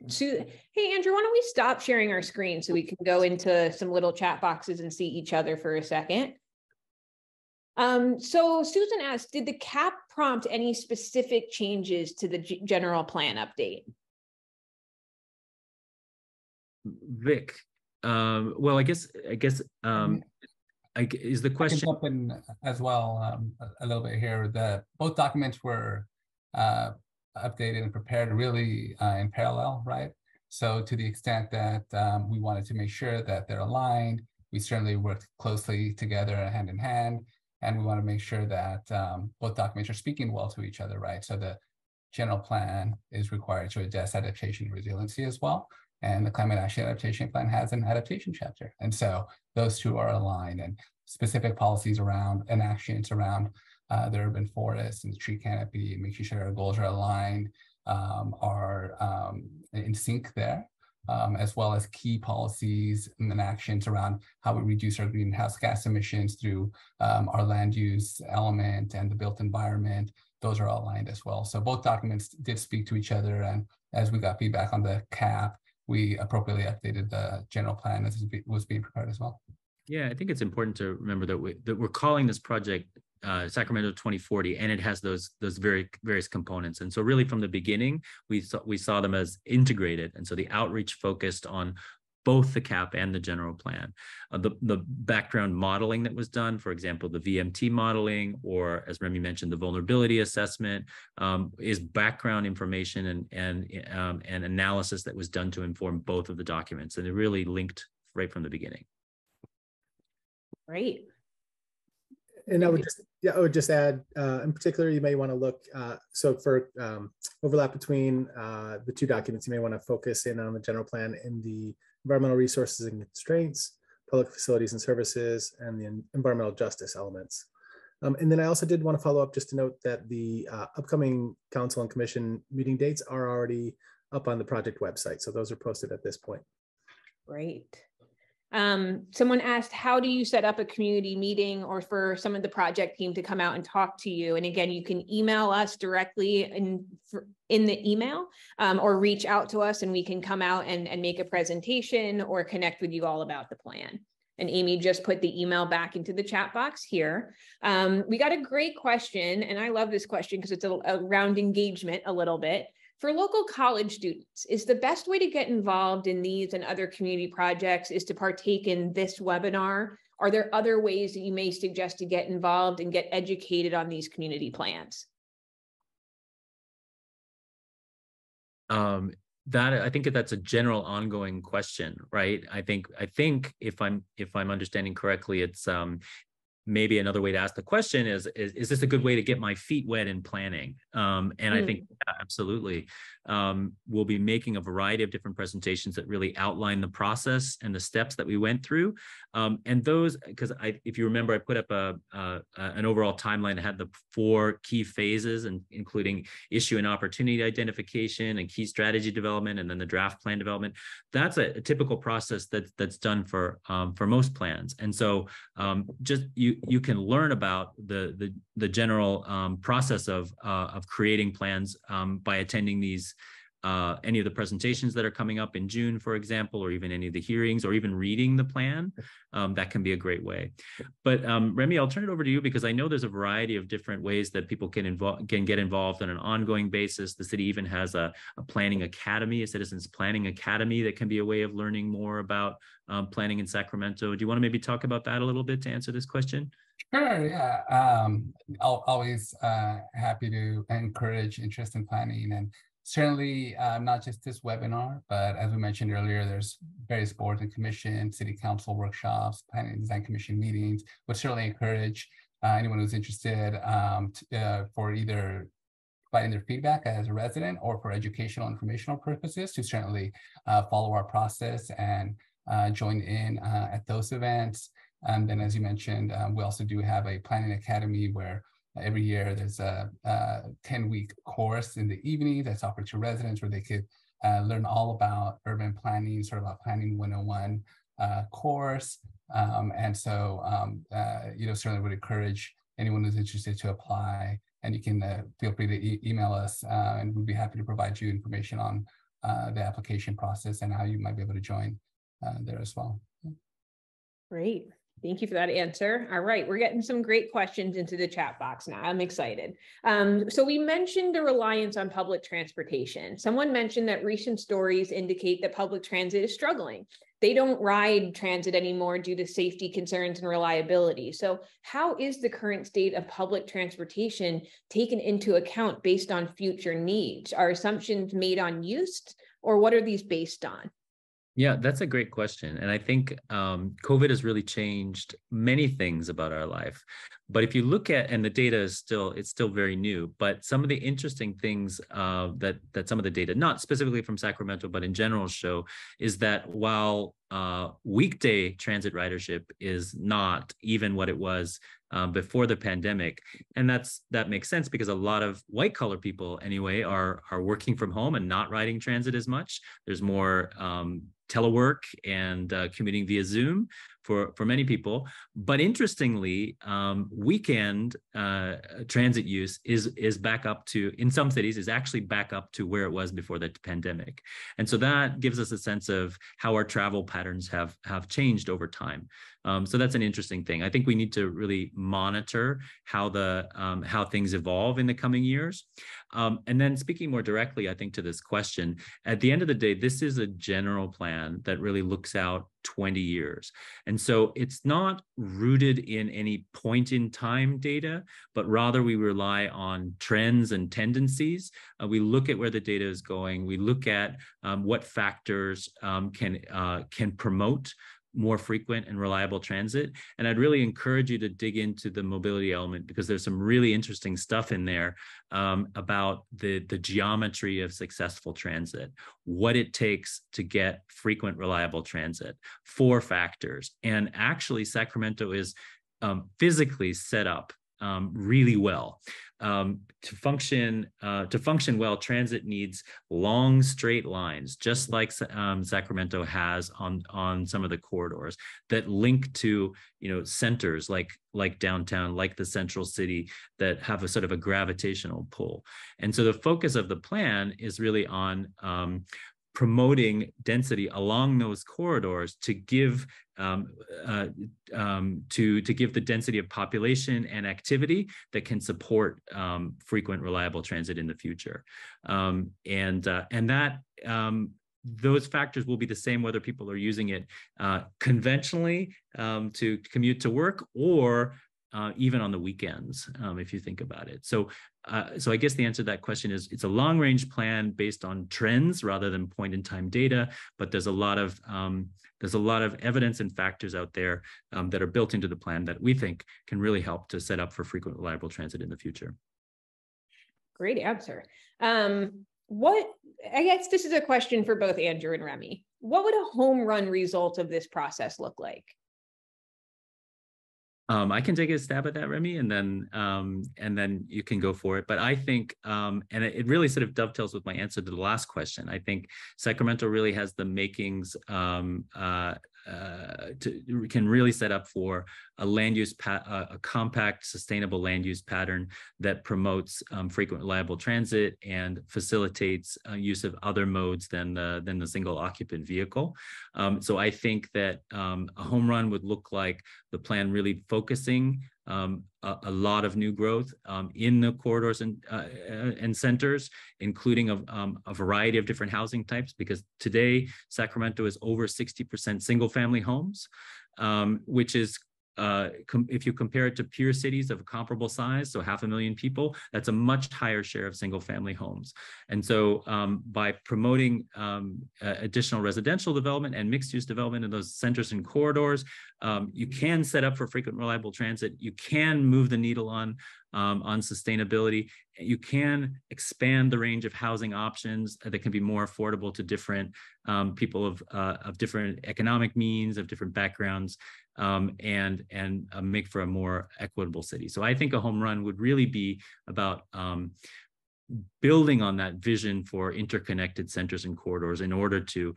So, hey, Andrew, why don't we stop sharing our screen so we can go into some little chat boxes and see each other for a second? So Susan asked, did the CAP prompt any specific changes to the general plan update? I Vic, well, I guess is the can question. jump in as well a little bit here. Both documents were updated and prepared really in parallel, right? So to the extent that we wanted to make sure that they're aligned, we certainly worked closely together hand in hand, and we want to make sure that both documents are speaking well to each other, right? So the general plan is required to address adaptation and resiliency as well. And the climate action adaptation plan has an adaptation chapter. And so those two are aligned, and specific policies around and actions around the urban forest and the tree canopy, and making sure our goals are aligned, are in sync there, as well as key policies and actions around how we reduce our greenhouse gas emissions through our land use element and the built environment. Those are all aligned as well. So both documents did speak to each other, and as we got feedback on the CAP, we appropriately updated the general plan as it was being prepared as well. Yeah, I think it's important to remember that we're calling this project Sacramento 2040, and it has those various components. And so really from the beginning, we saw them as integrated. And so the outreach focused on both the CAP and the general plan. The background modeling that was done, for example, the VMT modeling, or as Remy mentioned, the vulnerability assessment, is background information and analysis that was done to inform both of the documents. And it really linked right from the beginning. Great. And I would just add, in particular, you may want to look, so for overlap between the two documents, you may want to focus in on the general plan in the environmental resources and constraints, public facilities and services, and the environmental justice elements. And then I also did want to follow up just to note that the upcoming council and commission meeting dates are already up on the project website. So those are posted at this point. Great. Someone asked, how do you set up a community meeting or for some of the project team to come out and talk to you? And again, you can email us directly in the email or reach out to us and we can come out and make a presentation or connect with you all about the plan. And Amy just put the email back into the chat box here. We got a great question, and I love this question because it's around engagement a little bit. For local college students, is the best way to get involved in these and other community projects is to partake in this webinar? Are there other ways that you may suggest to get involved and get educated on these community plans? I think that's a general ongoing question, right? I think if I'm understanding correctly, it's maybe another way to ask the question is this a good way to get my feet wet in planning? And I think absolutely. We'll be making a variety of different presentations that really outline the process and the steps that we went through. And those, because if you remember, I put up an overall timeline that had the 4 key phases, and including issue and opportunity identification and key strategy development, and then the draft plan development. That's a typical process that's done for most plans. And so just you can learn about the general process of creating plans by attending these any of the presentations that are coming up in June, for example, or even any of the hearings, or even reading the plan. That can be a great way. But Remy, I'll turn it over to you because I know there's a variety of different ways that people can get involved on an ongoing basis. The city even has a planning academy, a citizens planning academy that can be a way of learning more about planning in Sacramento. Do you want to maybe talk about that a little bit to answer this question? Sure, yeah. Always happy to encourage interest in planning, and certainly not just this webinar, but as we mentioned earlier, there's various boards and commissions, city council workshops, planning and design commission meetings. Would certainly encourage anyone who's interested for either providing their feedback as a resident or for educational informational purposes to certainly follow our process and join in at those events. And then, as you mentioned, we also do have a planning academy where every year there's a 10-week course in the evening that's offered to residents where they could learn all about urban planning, sort of a planning 101 course. And so, certainly would encourage anyone who's interested to apply, and you can feel free to email us and we'd be happy to provide you information on the application process and how you might be able to join there as well. Great. Thank you for that answer. All right, we're getting some great questions into the chat box now. I'm excited. So we mentioned the reliance on public transportation. Someone mentioned that recent stories indicate that public transit is struggling. They don't ride transit anymore due to safety concerns and reliability. So how is the current state of public transportation taken into account based on future needs? Are assumptions made on use, or what are these based on? Yeah, that's a great question. And I think COVID has really changed many things about our life. But if you look at, and the data is it's still very new, but some of the interesting things that some of the data, not specifically from Sacramento, but in general show, is that while weekday transit ridership is not even what it was before the pandemic, and that makes sense because a lot of white collar people anyway are working from home and not riding transit as much. There's more telework and commuting via Zoom for many people. But interestingly, weekend transit use is back up to, in some cities, is actually back up to where it was before the pandemic. And so that gives us a sense of how our travel patterns have changed over time. So that's an interesting thing. I think we need to really monitor how things evolve in the coming years. And then speaking more directly, I think, to this question, at the end of the day, this is a general plan that really looks out 20 years. And so it's not rooted in any point in time data, but rather we rely on trends and tendencies. We look at where the data is going. We look at what factors can promote more frequent and reliable transit. And I'd really encourage you to dig into the mobility element, because there's some really interesting stuff in there about the geometry of successful transit, what it takes to get frequent, reliable transit, 4 factors. And actually, Sacramento is physically set up really well. To function well, transit needs long straight lines, just like Sacramento has on some of the corridors that link to centers like downtown, like the central city, that have a sort of a gravitational pull. And so the focus of the plan is really on promoting density along those corridors to give to give the density of population and activity that can support frequent, reliable transit in the future. And that those factors will be the same whether people are using it conventionally to commute to work, or even on the weekends, if you think about it. So I guess the answer to that question is it's a long-range plan based on trends rather than point-in-time data, but there's a lot of evidence and factors out there that are built into the plan that we think can really help to set up for frequent, reliable transit in the future. Great answer. I guess this is a question for both Andrew and Remy. What would a home run result of this process look like? I can take a stab at that, Remy, and then you can go for it. But I think, and it really sort of dovetails with my answer to the last question. I think Sacramento really has the makings can really set up for a land use, a compact, sustainable land use pattern that promotes frequent, reliable transit and facilitates use of other modes than the single occupant vehicle. So I think that a home run would look like the plan really focusing a lot of new growth in the corridors and centers, including a variety of different housing types, because today Sacramento is over 60% single family homes, which is if you compare it to peer cities of comparable size, so 500,000 people, that's a much higher share of single family homes. And so by promoting additional residential development and mixed use development in those centers and corridors, you can set up for frequent, reliable transit. You can move the needle on sustainability. You can expand the range of housing options that can be more affordable to different people of different economic means, of different backgrounds, and make for a more equitable city. So I think a home run would really be about building on that vision for interconnected centers and corridors in order to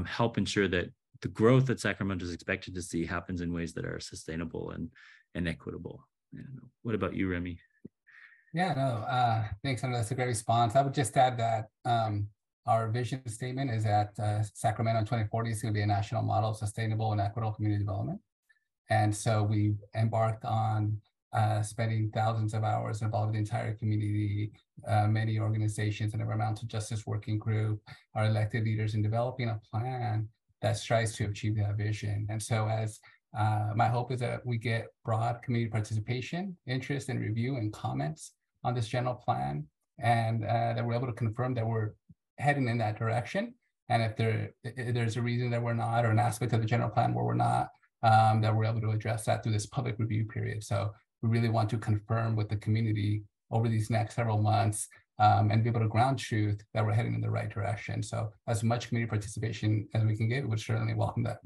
help ensure that the growth that Sacramento is expected to see happens in ways that are sustainable and equitable. What about you, Remy? Yeah, no, thanks, Andrew. That's a great response. I would just add that our vision statement is that Sacramento in 2040 is going to be a national model of sustainable and equitable community development. And so we embarked on spending thousands of hours involving the entire community, many organizations and environmental justice working group, our elected leaders in developing a plan that strives to achieve that vision. And so as my hope is that we get broad community participation, interest and review and comments on this general plan, and that we're able to confirm that we're heading in that direction. And if there's a reason that we're not, or an aspect of the general plan where we're not, that we're able to address that through this public review period. So we really want to confirm with the community over these next several months and be able to ground truth that we're heading in the right direction. So as much community participation as we can get, we would certainly welcome that.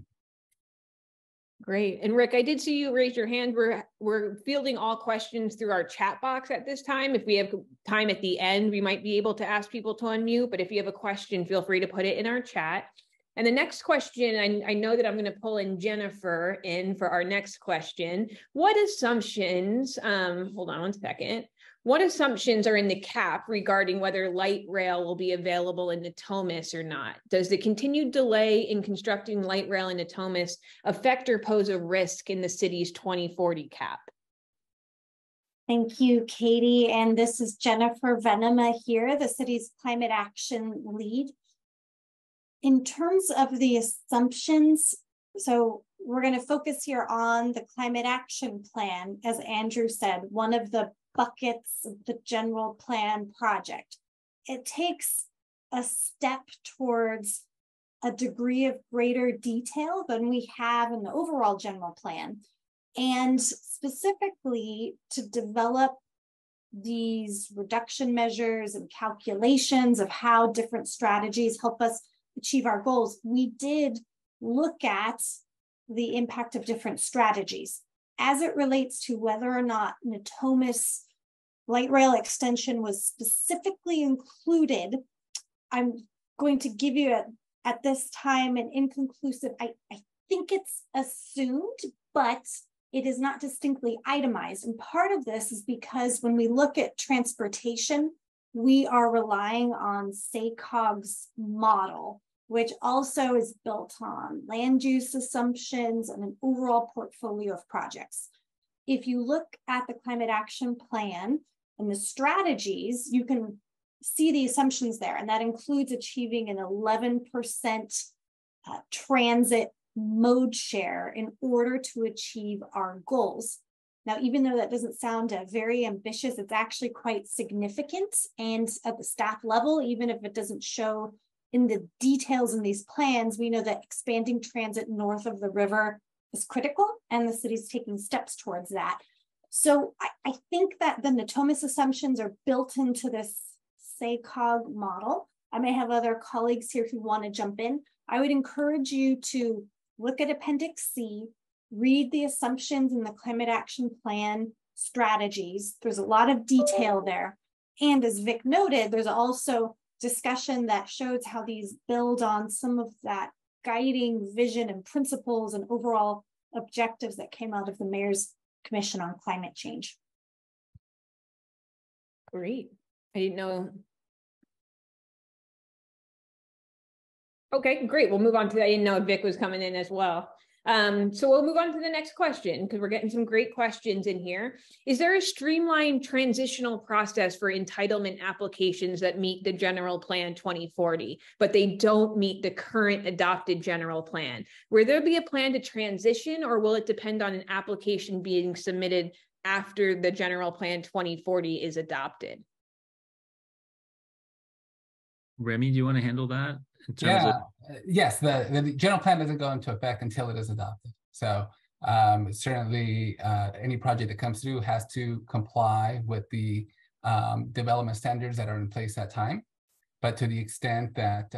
Great. And Rick, I did see you raise your hand. We're fielding all questions through our chat box at this time. If we have time at the end, we might be able to ask people to unmute, but if you have a question, feel free to put it in our chat. And the next question, I know that I'm going to pull in Jennifer in for our next question. What assumptions, hold on one second. What assumptions are in the CAP regarding whether light rail will be available in Natomas or not? Does the continued delay in constructing light rail in Natomas affect or pose a risk in the city's 2040 CAP? Thank you, Katie. And this is Jennifer Venema here, the city's climate action lead. In terms of the assumptions, so we're going to focus here on the climate action plan. As Andrew said, one of the buckets of the general plan project. It takes a step towards a degree of greater detail than we have in the overall general plan. And specifically to develop these reduction measures and calculations of how different strategies help us achieve our goals, we did look at the impact of different strategies as it relates to whether or not Natomas light rail extension was specifically included. I'm going to give you at this time an inconclusive, I think it's assumed, but it is not distinctly itemized. And part of this is because when we look at transportation, we are relying on SACOG's model, which also is built on land use assumptions and an overall portfolio of projects. If you look at the climate action plan and the strategies, you can see the assumptions there, and that includes achieving an 11% transit mode share in order to achieve our goals. Now, even though that doesn't sound very ambitious, it's actually quite significant. And at the staff level, even if it doesn't show in the details in these plans, we know that expanding transit north of the river is critical, and the city's taking steps towards that. So I think that the Natomas assumptions are built into this SACOG model. I may have other colleagues here who want to jump in. I would encourage you to look at Appendix C, read the assumptions in the climate action plan strategies. There's a lot of detail there. And as Vic noted, there's also discussion that shows how these build on some of that guiding vision and principles and overall objectives that came out of the Mayor's Commission on Climate Change. Great. I didn't know. Okay, great. We'll move on to that. I didn't know Vic was coming in as well. So we'll move on to the next question because we're getting some great questions in here. Is there a streamlined transitional process for entitlement applications that meet the General Plan 2040, but they don't meet the current adopted general plan? Will there be a plan to transition, or will it depend on an application being submitted after the General Plan 2040 is adopted? Remy, do you want to handle that? Yes, the general plan doesn't go into effect until it is adopted. So certainly any project that comes through has to comply with the development standards that are in place at time. But to the extent that,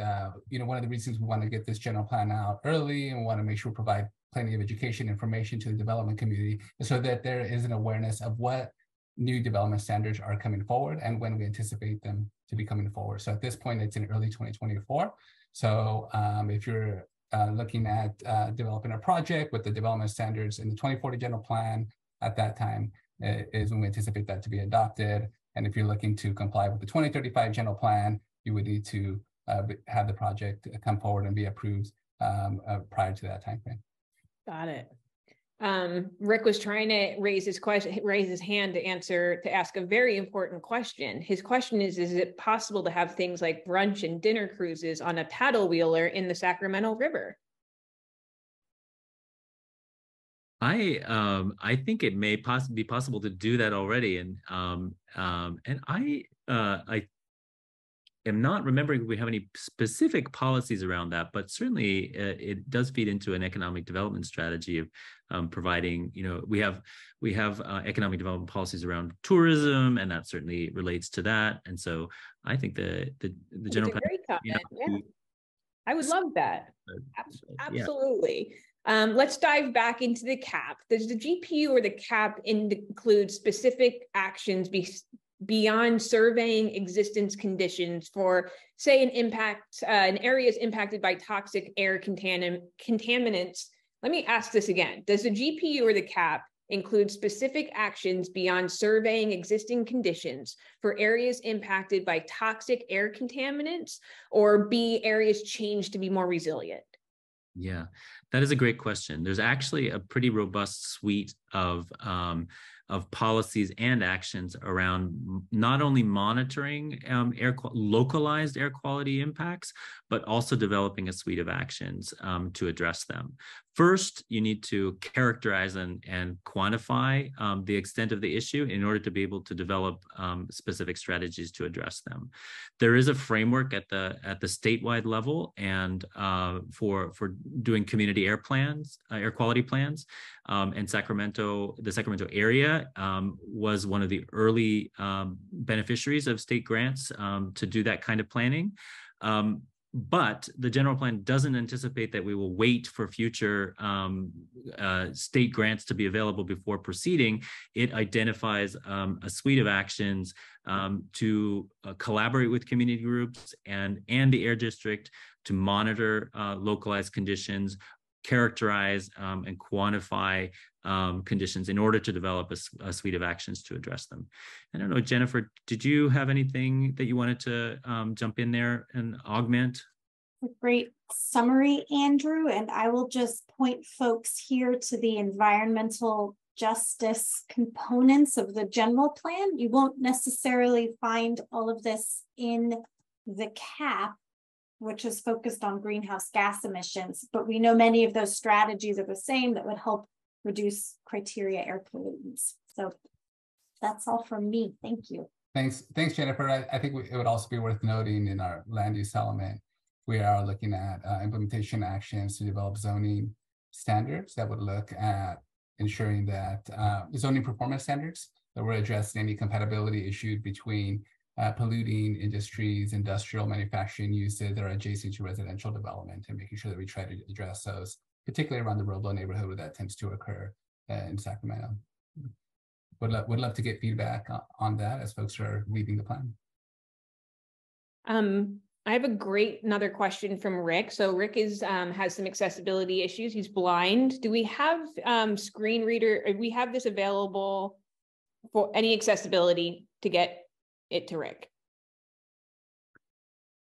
one of the reasons we want to get this general plan out early and we want to make sure we provide plenty of education information to the development community so that there is an awareness of what new development standards are coming forward and when we anticipate them to be coming forward. So at this point, it's in early 2024. So if you're looking at developing a project with the development standards in the 2040 general plan, at that time is when we anticipate that to be adopted. And if you're looking to comply with the 2035 general plan, you would need to have the project come forward and be approved prior to that time frame. Got it. Rick was trying to raise his hand to ask a very important question. His question is it possible to have things like brunch and dinner cruises on a paddle wheeler in the Sacramento River? I think it may be possible to do that already, and I am not remembering if we have any specific policies around that, but certainly it does feed into an economic development strategy of providing. We have economic development policies around tourism, and that certainly relates to that. And so I think the general plan. Great comment. Yeah. I would love that. Absolutely. Yeah. Let's dive back into the CAP. Does the GPU or the CAP include specific actions beyond surveying existence conditions for, say, an area is impacted by toxic air contaminants? Let me ask this again. Does the GPU or the CAP include specific actions beyond surveying existing conditions for areas impacted by toxic air contaminants, or B, areas changed to be more resilient? Yeah, that is a great question. There's actually a pretty robust suite of policies and actions around not only monitoring localized air quality impacts, but also developing a suite of actions to address them. First, you need to characterize and quantify the extent of the issue in order to be able to develop specific strategies to address them. There is a framework at the statewide level, and for doing community air quality plans. And the Sacramento area was one of the early beneficiaries of state grants to do that kind of planning. But the general plan doesn't anticipate that we will wait for future state grants to be available before proceeding. It identifies a suite of actions to collaborate with community groups and the air district to monitor localized conditions, characterize and quantify conditions in order to develop a suite of actions to address them. I don't know, Jennifer, did you have anything that you wanted to jump in there and augment? A great summary, Andrew, and I will just point folks here to the environmental justice components of the general plan. You won't necessarily find all of this in the CAP, which is focused on greenhouse gas emissions, but we know many of those strategies are the same that would help reduce criteria air pollutants. So that's all from me. Thank you. Thanks, Jennifer. I think it would also be worth noting in our land use element, we are looking at implementation actions to develop zoning standards that would look at ensuring that zoning performance standards that we're addressing any compatibility issues between polluting industries, industrial manufacturing uses that are adjacent to residential development, and making sure that we try to address those, particularly around the Roblo neighborhood where that tends to occur in Sacramento. Would love to get feedback on that as folks are reading the plan. I have another question from Rick. So Rick has some accessibility issues. He's blind. Do we have screen reader? We have this available for any accessibility to get it to Rick?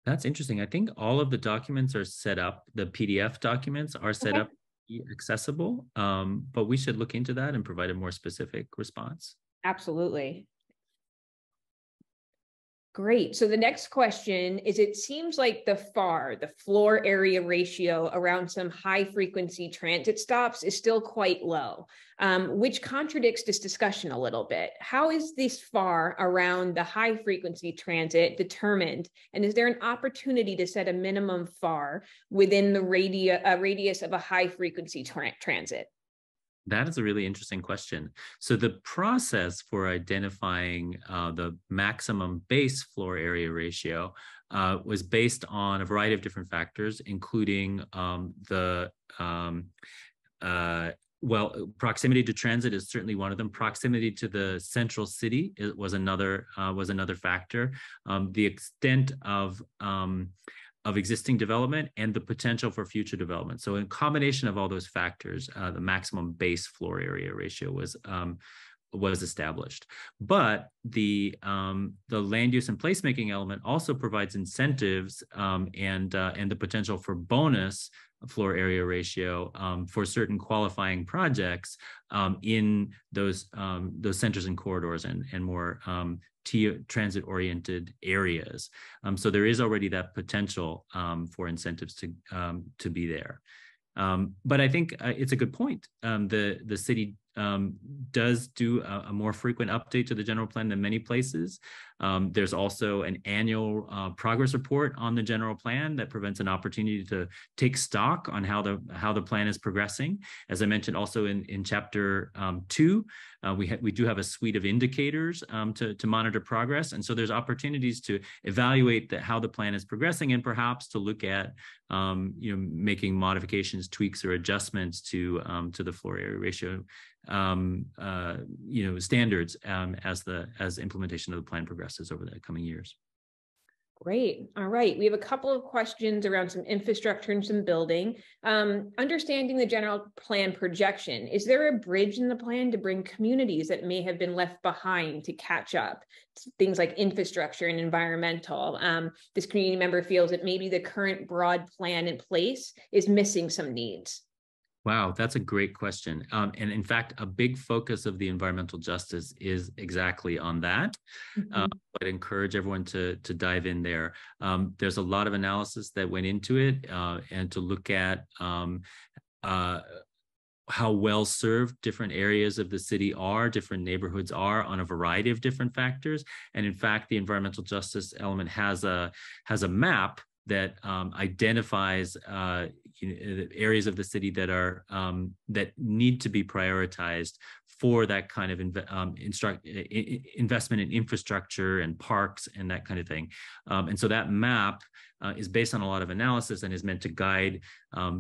That's interesting. I think all of the documents are set up. The PDF documents are set up to be accessible, but we should look into that and provide a more specific response. Absolutely. Great. So the next question is, it seems like the floor area ratio around some high frequency transit stops is still quite low, which contradicts this discussion a little bit. How is this FAR around the high frequency transit determined? And is there an opportunity to set a minimum FAR within the radius of a high frequency transit? That is a really interesting question. So the process for identifying the maximum base floor area ratio was based on a variety of different factors, including proximity to transit is certainly one of them. Proximity to the central city was another factor. The extent of existing development and the potential for future development. So in combination of all those factors, the maximum base floor area ratio was established. But the land use and placemaking element also provides incentives and the potential for bonus floor area ratio for certain qualifying projects in those centers and corridors and more transit-oriented areas. So there is already that potential for incentives to be there. But I think it's a good point. The city does do a more frequent update to the general plan than many places. There's also an annual progress report on the general plan that prevents an opportunity to take stock on how the plan is progressing. As I mentioned also in chapter 2, we do have a suite of indicators to monitor progress. And so there's opportunities to evaluate how the plan is progressing and perhaps to look at making modifications, tweaks, or adjustments to the floor area ratio standards as implementation of the plan progresses over the coming years. Great. All right. We have a couple of questions around some infrastructure and some building. Understanding the general plan projection, is there a bridge in the plan to bring communities that may have been left behind to catch up? Things like infrastructure and environmental. This community member feels that maybe the current broad plan in place is missing some needs. Wow, that's a great question. And in fact, a big focus of the environmental justice is exactly on that. I'd encourage everyone to dive in there. There's a lot of analysis that went into it and to look at how well served different areas of the city are, different neighborhoods are on a variety of different factors. And in fact, the environmental justice element has a map that identifies areas of the city that are that need to be prioritized for that kind of investment in infrastructure and parks and that kind of thing. And so that map is based on a lot of analysis and is meant to guide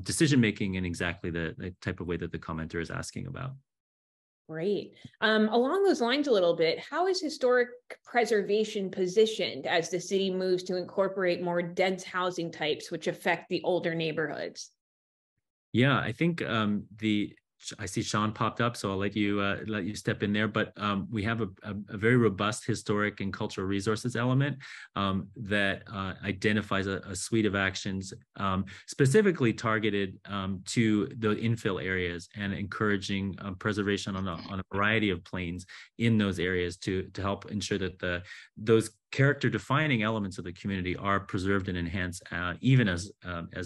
decision making in exactly the type of way that the commenter is asking about. Great. Along those lines a little bit, how is historic preservation positioned as the city moves to incorporate more dense housing types, which affect the older neighborhoods? Yeah, I think I see Sean popped up, so I'll let you step in there. But we have a very robust historic and cultural resources element that identifies a suite of actions specifically targeted to the infill areas and encouraging preservation on a variety of planes in those areas to help ensure that those character-defining elements of the community are preserved and enhanced even as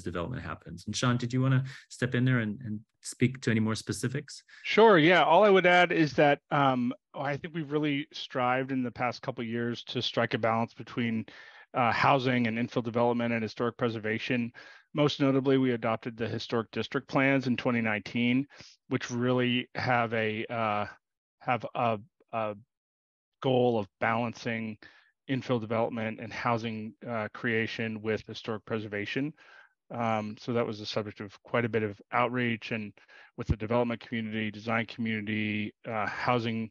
development happens. And Sean, did you want to step in there and speak to any more specifics? Sure. Yeah. All I would add is that I think we've really strived in the past couple of years to strike a balance between housing and infill development and historic preservation. Most notably, we adopted the historic district plans in 2019, which really have a goal of balancing infill development and housing creation with historic preservation. So that was the subject of quite a bit of outreach and with the development community, design community, housing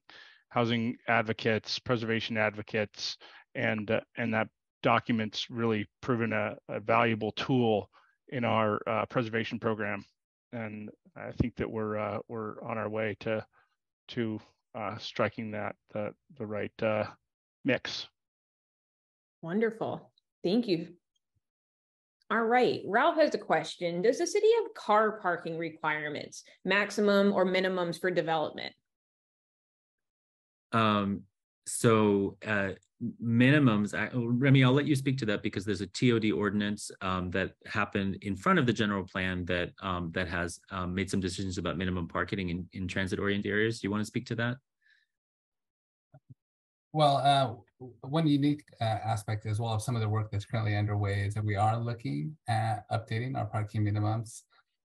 advocates, preservation advocates, and that document's really proven a valuable tool in our preservation program. And I think that we're on our way to striking the right mix. Wonderful. Thank you. All right. Ralph has a question. Does the city have car parking requirements, maximum or minimums for development? Minimums, Remy, I'll let you speak to that because there's a TOD ordinance that happened in front of the general plan that has made some decisions about minimum parking in transit-oriented areas. Do you want to speak to that? Well, one unique aspect as well of some of the work that's currently underway is that we are looking at updating our parking minimums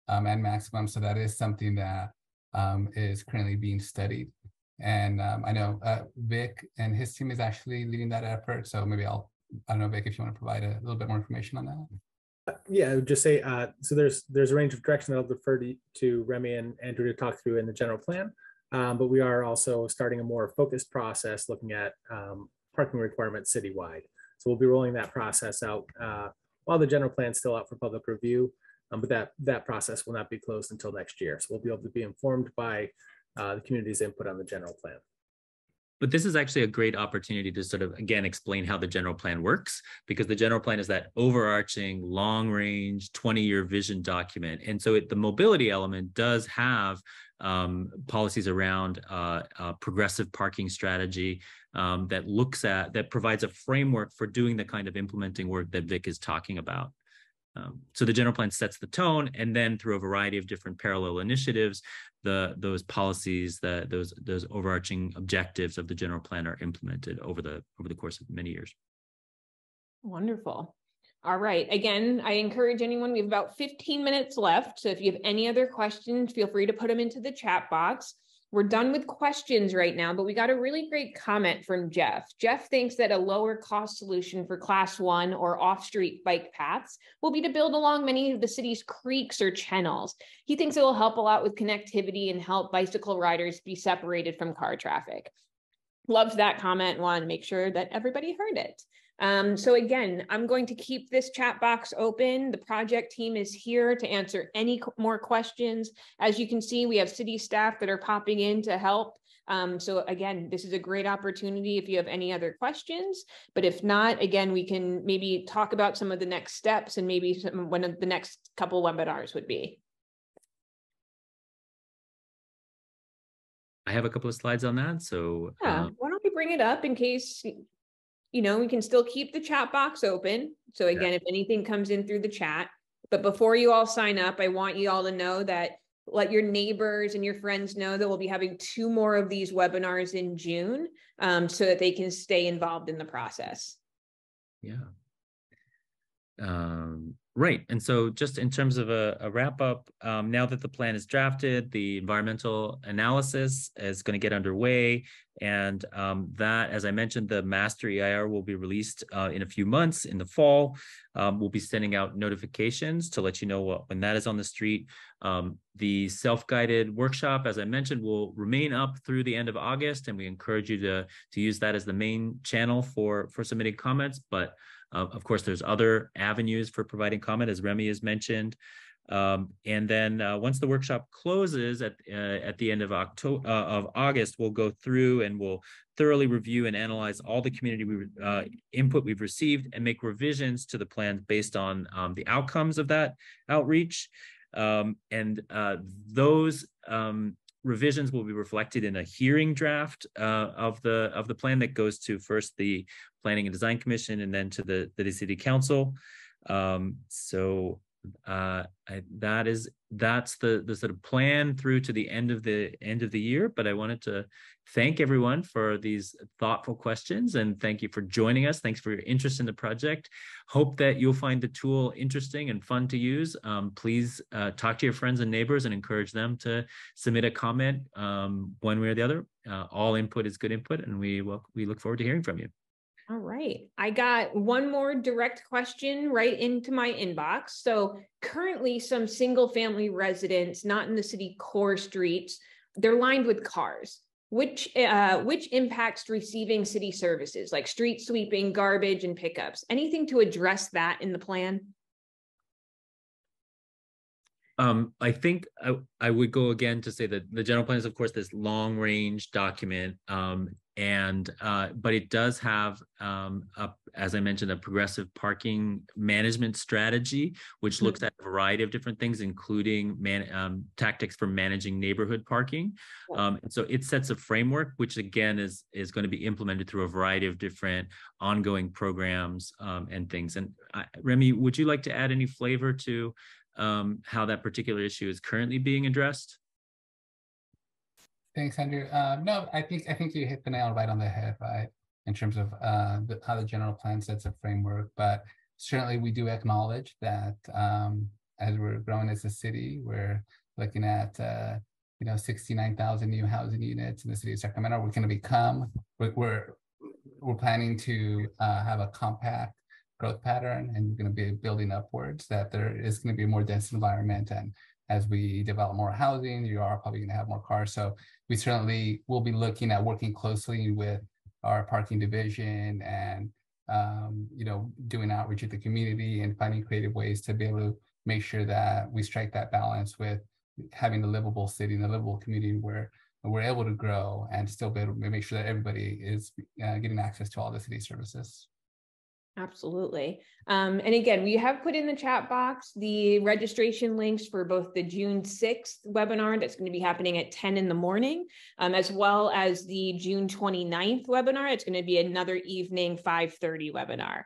and maximums. So that is something that is currently being studied. And I know Vic and his team is actually leading that effort. So maybe I don't know, Vic, if you want to provide a little bit more information on that. Yeah, I would just say, so there's a range of direction that I'll defer to Remy and Andrew to talk through in the general plan. But we are also starting a more focused process looking at parking requirements citywide. So we'll be rolling that process out while the general plan is still out for public review, but that process will not be closed until next year. So we'll be able to be informed by the community's input on the general plan. But this is actually a great opportunity to sort of, again, explain how the general plan works, because the general plan is that overarching long range 20-year vision document. And so the mobility element does have policies around progressive parking strategy that provides a framework for doing the kind of implementing work that Vic is talking about. So the general plan sets the tone, and then through a variety of different parallel initiatives, those policies, those overarching objectives of the general plan are implemented over the course of many years. Wonderful. All right. Again, I encourage anyone, we have about 15 minutes left. So if you have any other questions, feel free to put them into the chat box. We're done with questions right now, but we got a really great comment from Jeff. Jeff thinks that a lower cost solution for class 1 or off-street bike paths will be to build along many of the city's creeks or channels. He thinks it will help a lot with connectivity and help bicycle riders be separated from car traffic. Loved that comment. Wanted to make sure that everybody heard it. So again, I'm going to keep this chat box open. The project team is here to answer any more questions. As you can see, we have city staff that are popping in to help. So again, this is a great opportunity if you have any other questions, but if not, again, we can maybe talk about some of the next steps and maybe one of the next couple webinars would be. I have a couple of slides on that. So yeah, why don't we bring it up in case, you know, we can still keep the chat box open. So again, if anything comes in through the chat, but before you all sign up, I want you all to know that let your neighbors and your friends know that we'll be having 2 more of these webinars in June so that they can stay involved in the process. Yeah. Right. And so just in terms of a wrap up, now that the plan is drafted, the environmental analysis is going to get underway. And that, as I mentioned, the master EIR will be released in a few months in the fall. We'll be sending out notifications to let you know when that is on the street. The self-guided workshop, as I mentioned, will remain up through the end of August, and we encourage you to use that as the main channel for submitting comments. But of course, there's other avenues for providing comment, as Remy has mentioned. And then once the workshop closes at the end of August, we'll go through and we'll thoroughly review and analyze all the community input we've received and make revisions to the plan based on the outcomes of that outreach. And those revisions will be reflected in a hearing draft of the plan that goes to first the Planning and Design Commission and then to the City Council. So that's the sort of plan through to the end of the year. But I wanted to thank everyone for these thoughtful questions, and thank you for joining us. Thanks for your interest in the project. Hope that you'll find the tool interesting and fun to use. Please talk to your friends and neighbors and encourage them to submit a comment one way or the other. All input is good input, and we look forward to hearing from you. All right. I got one more direct question right into my inbox. So currently some single family residents, not in the city core streets, they're lined with cars, which impacts receiving city services like street sweeping, garbage, and pickups. Anything to address that in the plan? I think I would go again to say that the general plan is, of course, this long range document. But it does have, as I mentioned, a progressive parking management strategy, which looks at a variety of different things, including tactics for managing neighborhood parking. And so it sets a framework, which again is going to be implemented through a variety of different ongoing programs and things. And Remy, would you like to add any flavor to how that particular issue is currently being addressed? Thanks, Andrew. No, I think you hit the nail right on the head, right? In terms of how the general plan sets a framework, but certainly we do acknowledge that as we're growing as a city, we're looking at 69,000 new housing units in the city of Sacramento. We're going to become we're planning to have a compact growth pattern, and we're going to be building upwards. That there is going to be a more dense environment, and as we develop more housing, you are probably going to have more cars. So we certainly will be looking at working closely with our parking division and, doing outreach at the community and finding creative ways to be able to make sure that we strike that balance with having a livable city and a livable community where we're able to grow and still be able to make sure that everybody is getting access to all the city services. Absolutely. And again, we have put in the chat box the registration links for both the June 6th webinar that's going to be happening at 10 in the morning, as well as the June 29th webinar. It's going to be another evening 5:30 webinar.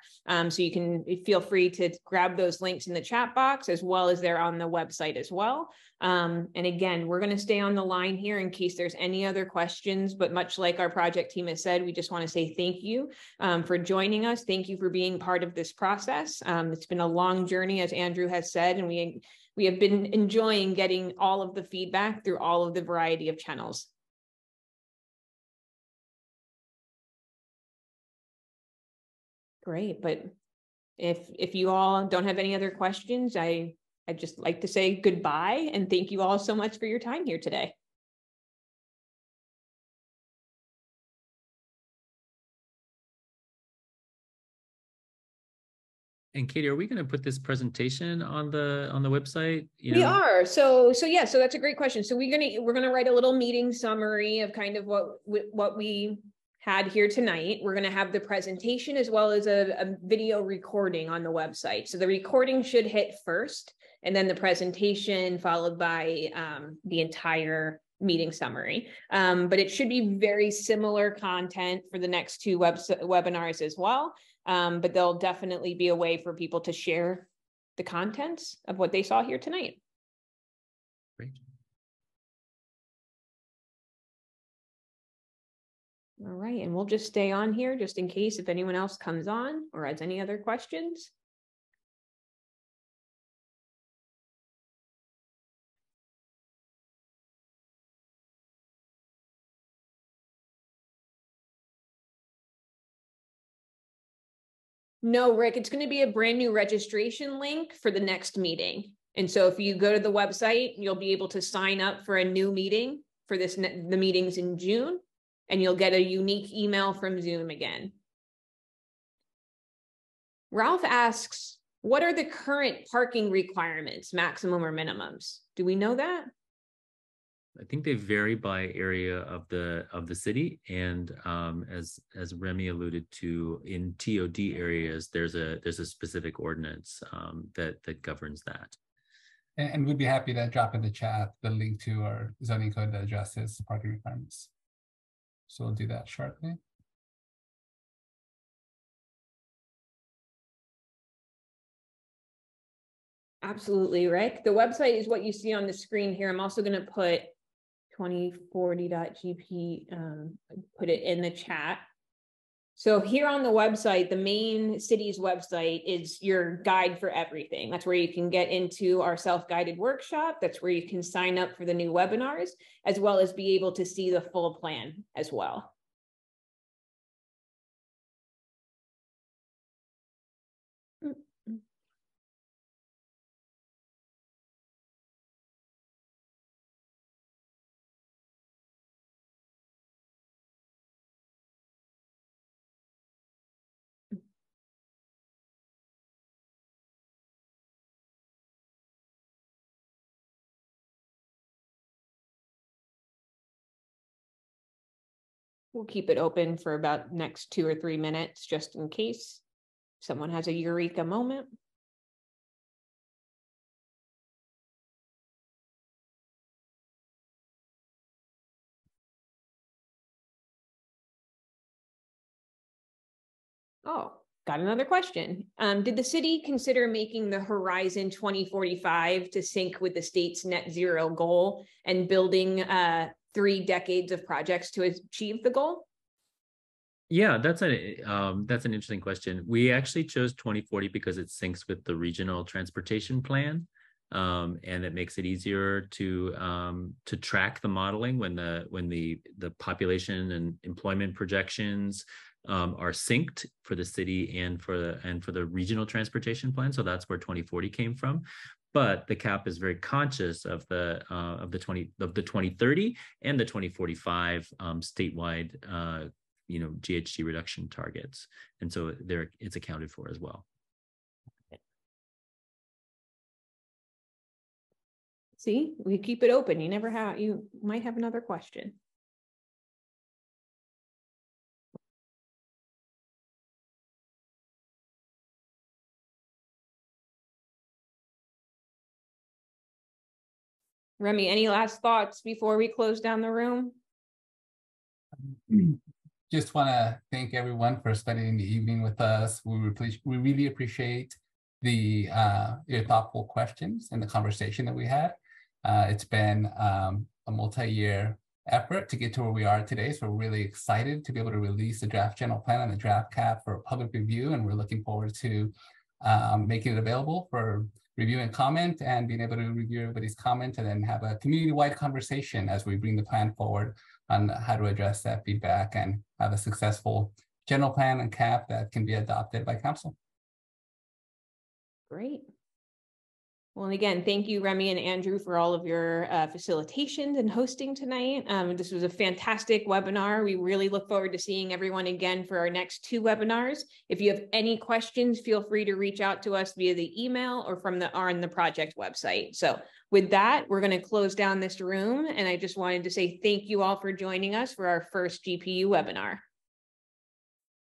So you can feel free to grab those links in the chat box, as well as they're on the website as well. And again, we're going to stay on the line here in case there's any other questions, but much like our project team has said, we just want to say thank you for joining us. Thank you for being part of this process. It's been a long journey, as Andrew has said, and we have been enjoying getting all of the feedback through all of the variety of channels. Great, but if you all don't have any other questions, I'd just like to say goodbye and thank you all so much for your time here today. And Katie, are we going to put this presentation on the website? We are. So yeah, so that's a great question. So we're gonna write a little meeting summary of kind of what we had here tonight. We're gonna have the presentation as well as a video recording on the website. So the recording should hit first, and then the presentation followed by the entire meeting summary. But it should be very similar content for the next two webinars as well. But there'll definitely be a way for people to share the contents of what they saw here tonight. Great. All right, and we'll just stay on here just in case if anyone else comes on or has any other questions. No, Rick, it's going to be a brand new registration link for the next meeting. And so if you go to the website, you'll be able to sign up for a new meeting for the meetings in June, and you'll get a unique email from Zoom again. Ralph asks, what are the current parking requirements, maximum or minimums? Do we know that? I think they vary by area of the city, and as Remy alluded to, in TOD areas, there's a specific ordinance that governs that. And we'd be happy to drop in the chat the link to our zoning code that addresses the parking requirements. So we'll do that shortly. Absolutely, Rick. The website is what you see on the screen here. I'm also going to put 2040.gp, put it in the chat. So here on the website, the main city's website is your guide for everything. That's where you can get into our self-guided workshop. That's where you can sign up for the new webinars, as well as be able to see the full plan as well. We'll keep it open for about next 2 or 3 minutes, just in case someone has a eureka moment. Oh, got another question. Did the city consider making the Horizon 2045 to sync with the state's net zero goal and building 3 decades of projects to achieve the goal? Yeah, that's an interesting question. We actually chose 2040 because it syncs with the regional transportation plan, and it makes it easier to track the modeling when the population and employment projections are synced for the city and for the regional transportation plan. So that's where 2040 came from. But the CAP is very conscious of the 2030 and the 2045 statewide GHG reduction targets, and so it's accounted for as well. See, we keep it open. You might have another question. Remy, any last thoughts before we close down the room? Just want to thank everyone for spending the evening with us. We really appreciate your thoughtful questions and the conversation that we had. It's been a multi-year effort to get to where we are today. So we're really excited to be able to release the draft general plan and the draft cap for public review. And we're looking forward to making it available for review and comment, and being able to review everybody's comment and then have a community-wide conversation as we bring the plan forward on how to address that feedback and have a successful general plan and cap that can be adopted by council. Great. Well, and again, thank you, Remy and Andrew, for all of your facilitation and hosting tonight. This was a fantastic webinar. We really look forward to seeing everyone again for our next 2 webinars. If you have any questions, feel free to reach out to us via the email or on the project website. So with that, we're going to close down this room. And I just wanted to say thank you all for joining us for our first GPU webinar.